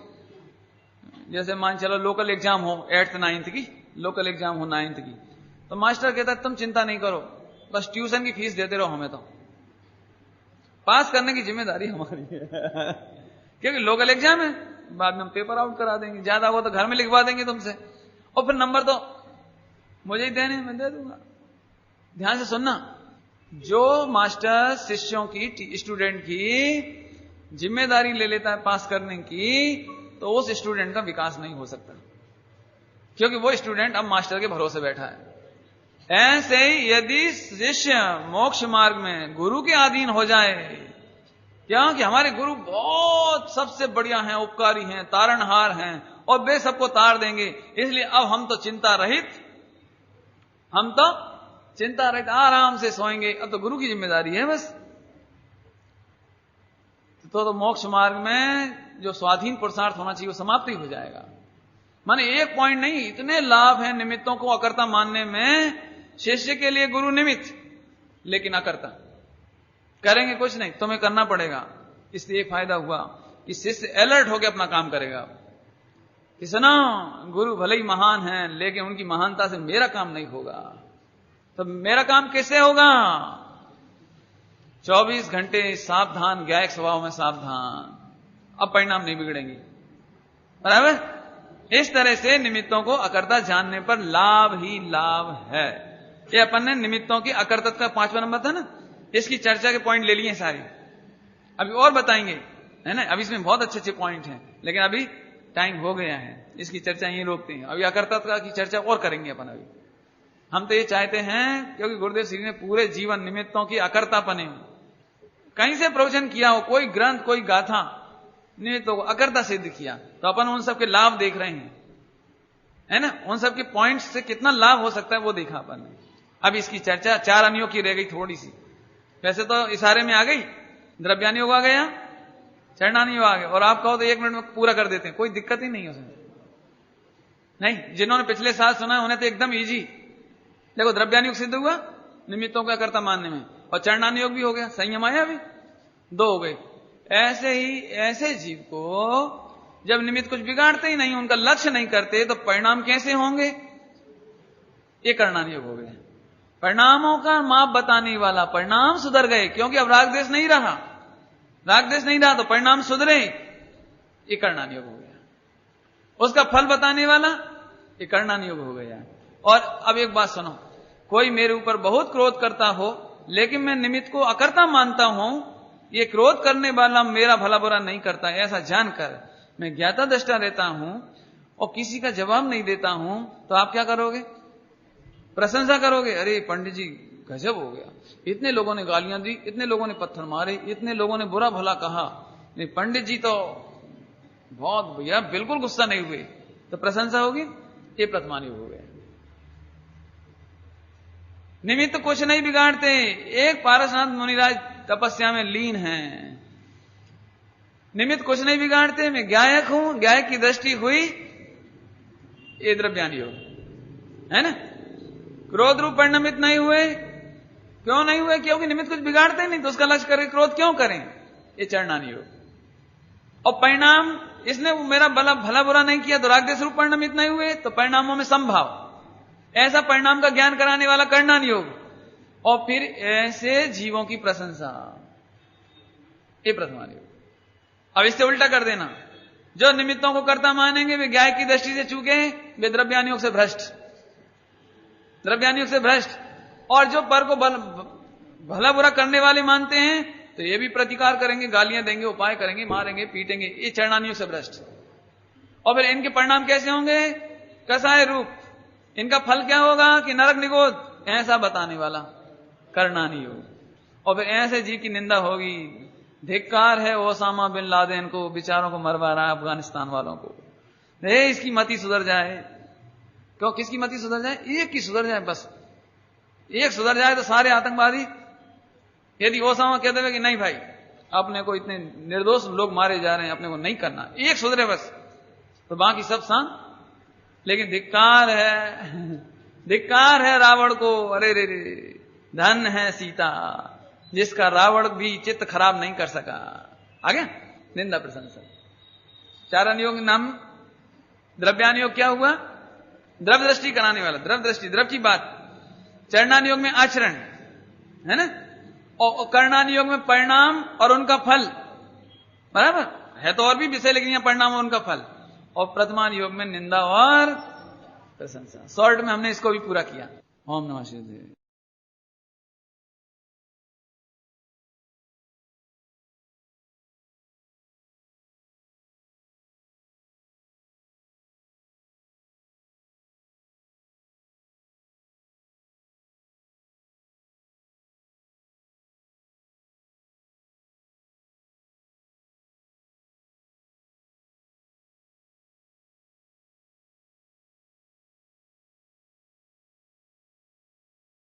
जैसे मान चलो लोकल एग्जाम हो 8th 9th की, लोकल एग्जाम हो 9th की, तो मास्टर कहता है तुम चिंता नहीं करो, बस ट्यूशन की फीस देते रहो, हमें तो पास करने की जिम्मेदारी हमारी है क्योंकि लोकल एग्जाम है, बाद में हम पेपर आउट करा देंगे, ज्यादा हो तो घर में लिखवा देंगे तुमसे, और फिर नंबर तो मुझे ही देने, मैं दे दूंगा। ध्यान से सुनना, जो मास्टर शिष्यों की, स्टूडेंट की जिम्मेदारी ले लेता है पास करने की, तो उस स्टूडेंट का विकास नहीं हो सकता, क्योंकि वो स्टूडेंट अब मास्टर के भरोसे बैठा है। ऐसे ही यदि शिष्य मोक्ष मार्ग में गुरु के अधीन हो जाए, क्योंकि हमारे गुरु बहुत सबसे बढ़िया हैं, उपकारी हैं, तारणहार हैं, और वे सबको तार देंगे, इसलिए अब हम तो चिंता रहित आराम से सोएंगे, अब तो गुरु की जिम्मेदारी है बस। तो मोक्ष मार्ग में जो स्वाधीन पुरुषार्थ होना चाहिए वो समाप्ति हो जाएगा। माने एक पॉइंट नहीं, इतने लाभ हैं निमित्तों को अकर्ता मानने में। शिष्य के लिए गुरु निमित्त, लेकिन अकर्ता, करेंगे कुछ नहीं, तुम्हें करना पड़ेगा। इसलिए एक फायदा हुआ कि शिष्य अलर्ट होकर अपना काम करेगा कि सुनो, गुरु भले ही महान हैं, लेकिन उनकी महानता से मेरा काम नहीं होगा। तो मेरा काम कैसे होगा? 24 घंटे सावधान, गायक स्वभाव में सावधान, अब परिणाम नहीं बिगड़ेंगे। बराबर? इस तरह से निमित्तों को अकर्ता जानने पर लाभ ही लाभ है। ये अपन ने निमित्तों की अकर्तत्व का 5वां नंबर था ना, इसकी चर्चा के पॉइंट ले लिए सारे, अभी और बताएंगे, है ना। अभी इसमें बहुत अच्छे अच्छे पॉइंट हैं, लेकिन अभी टाइम हो गया है, इसकी चर्चा यहीं रोकते हैं। अभी अकर्तत्व की चर्चा और करेंगे अपन। अभी हम तो ये चाहते हैं, क्योंकि गुरुदेव श्री ने पूरे जीवन निमित्तों की अकर्ता बने, कहीं से प्रवचन किया हो, कोई ग्रंथ, कोई गाथा, निमित्तों को अकर्ता सिद्ध किया, तो अपन उन सबके लाभ देख रहे हैं, है ना। उन सबके पॉइंट्स से कितना लाभ हो सकता है वो देखा अपन ने। अब इसकी चर्चा 4 अनियों की रह गई थोड़ी सी, वैसे तो इशारे में आ गई, द्रव्यानियोग आ गया, चरणानियोग आ गया, और आप कहो तो 1 मिनट में पूरा कर देते हैं, कोई दिक्कत ही नहीं है उसमें। नहीं, जिन्होंने पिछले साल सुना है उन्हें तो एकदम इजी। देखो, द्रव्यानियोग सिद्ध हुआ निमित्तों का कर्ता मानने में, और चरणानियोग भी हो गया, संयम आया, भी 2 हो गए। ऐसे ही ऐसे जीव को जब निमित्त कुछ बिगाड़ते ही नहीं, उनका लक्ष्य नहीं करते, तो परिणाम कैसे होंगे? ये करणानियोग हो गए। परिणामों का माप बताने वाला, परिणाम सुधर गए, क्योंकि अब राग देश नहीं रहा, तो परिणाम सुधरे, ये करणानियोग हो गया। उसका फल बताने वाला, ये करणानियोग हो गया। और अब एक बात सुनो, कोई मेरे ऊपर बहुत क्रोध करता हो, लेकिन मैं निमित्त को अकर्ता मानता हूं, ये क्रोध करने वाला मेरा भला बुरा नहीं करता, ऐसा जानकर मैं ज्ञाता दृष्टा रहता हूं और किसी का जवाब नहीं देता हूं, तो आप क्या करोगे? प्रशंसा करोगे, अरे पंडित जी गजब हो गया, इतने लोगों ने गालियां दी, इतने लोगों ने पत्थर मारे, इतने लोगों ने बुरा भला कहा, नहीं पंडित जी तो बहुत भैया बिल्कुल गुस्सा नहीं हुए, तो प्रशंसा होगी। ये प्रथमानियोग हो गया। निमित्त कुछ नहीं बिगाड़ते। एक पारसनाथ मुनिराज तपस्या में लीन हैं, निमित्त कुछ नहीं बिगाड़ते, मैं गायक हूं, गायक की दृष्टि हुई, ये द्रव्यानियोग है ना। क्रोध रूप परिणमित नहीं हुए, क्यों नहीं हुए? क्योंकि निमित्त कुछ बिगाड़ते नहीं, तो उसका लक्ष्य करें, क्रोध क्यों करें? ये चरणानियोग। और परिणाम, इसने मेरा भला बुरा नहीं किया, तो रागदेश रूप परिणमित नहीं हुए, तो परिणामों में संभाव, ऐसा परिणाम का ज्ञान कराने वाला करणानियोग। और फिर ऐसे जीवों की प्रशंसा, ये प्रथमानियोग। अब इससे उल्टा कर देना, जो निमित्तों को कर्ता मानेंगे वे गायक की दृष्टि से चूके, वे द्रव्यानियोग से भ्रष्ट। द्रव्यान योग से भ्रष्ट। और जो पर को भला बुरा करने वाले मानते हैं तो ये भी प्रतिकार करेंगे, गालियां देंगे, उपाय करेंगे, मारेंगे, पीटेंगे, ये चरणान योग से भ्रष्ट। और फिर इनके परिणाम कैसे होंगे? कसाय रूप। इनका फल क्या होगा कि नरक निगोद, ऐसा बताने वाला करणानी योग। और फिर ऐसे जी की निंदा होगी, धिक्कार है ओसामा बिन लादेन को, बेचारों को मरवा रहा है अफगानिस्तान वालों को, इसकी मति सुधर जाए। क्यों? किसकी मति सुधर जाए? एक की सुधर जाए, बस एक सुधर जाए तो सारे आतंकवादी। यदि ओसामा कहते हुए कि नहीं भाई, अपने को इतने निर्दोष लोग मारे जा रहे हैं, अपने को नहीं करना, एक सुधरे बस, तो बाकी सब शांत। लेकिन धिक्कार है रावण को। अरे रे रे, धन है सीता जिसका रावण भी चित्त खराब नहीं कर सका। आगे निंदा प्रशंसा। चारण योग नाम द्रव्यान योग क्या हुआ? द्रव्य दृष्टि कराने वाला, द्रव्य दृष्टि, द्रव्य की बात। चरणान योग में आचरण है ना, और करणान योग में परिणाम और उनका फल। बराबर है तो और भी विषय, लेकिन यहां परिणाम और उनका फल। और प्रथमान योग में निंदा और प्रशंसा। शॉर्ट में हमने इसको भी पूरा किया। ओम नमः शिवाय।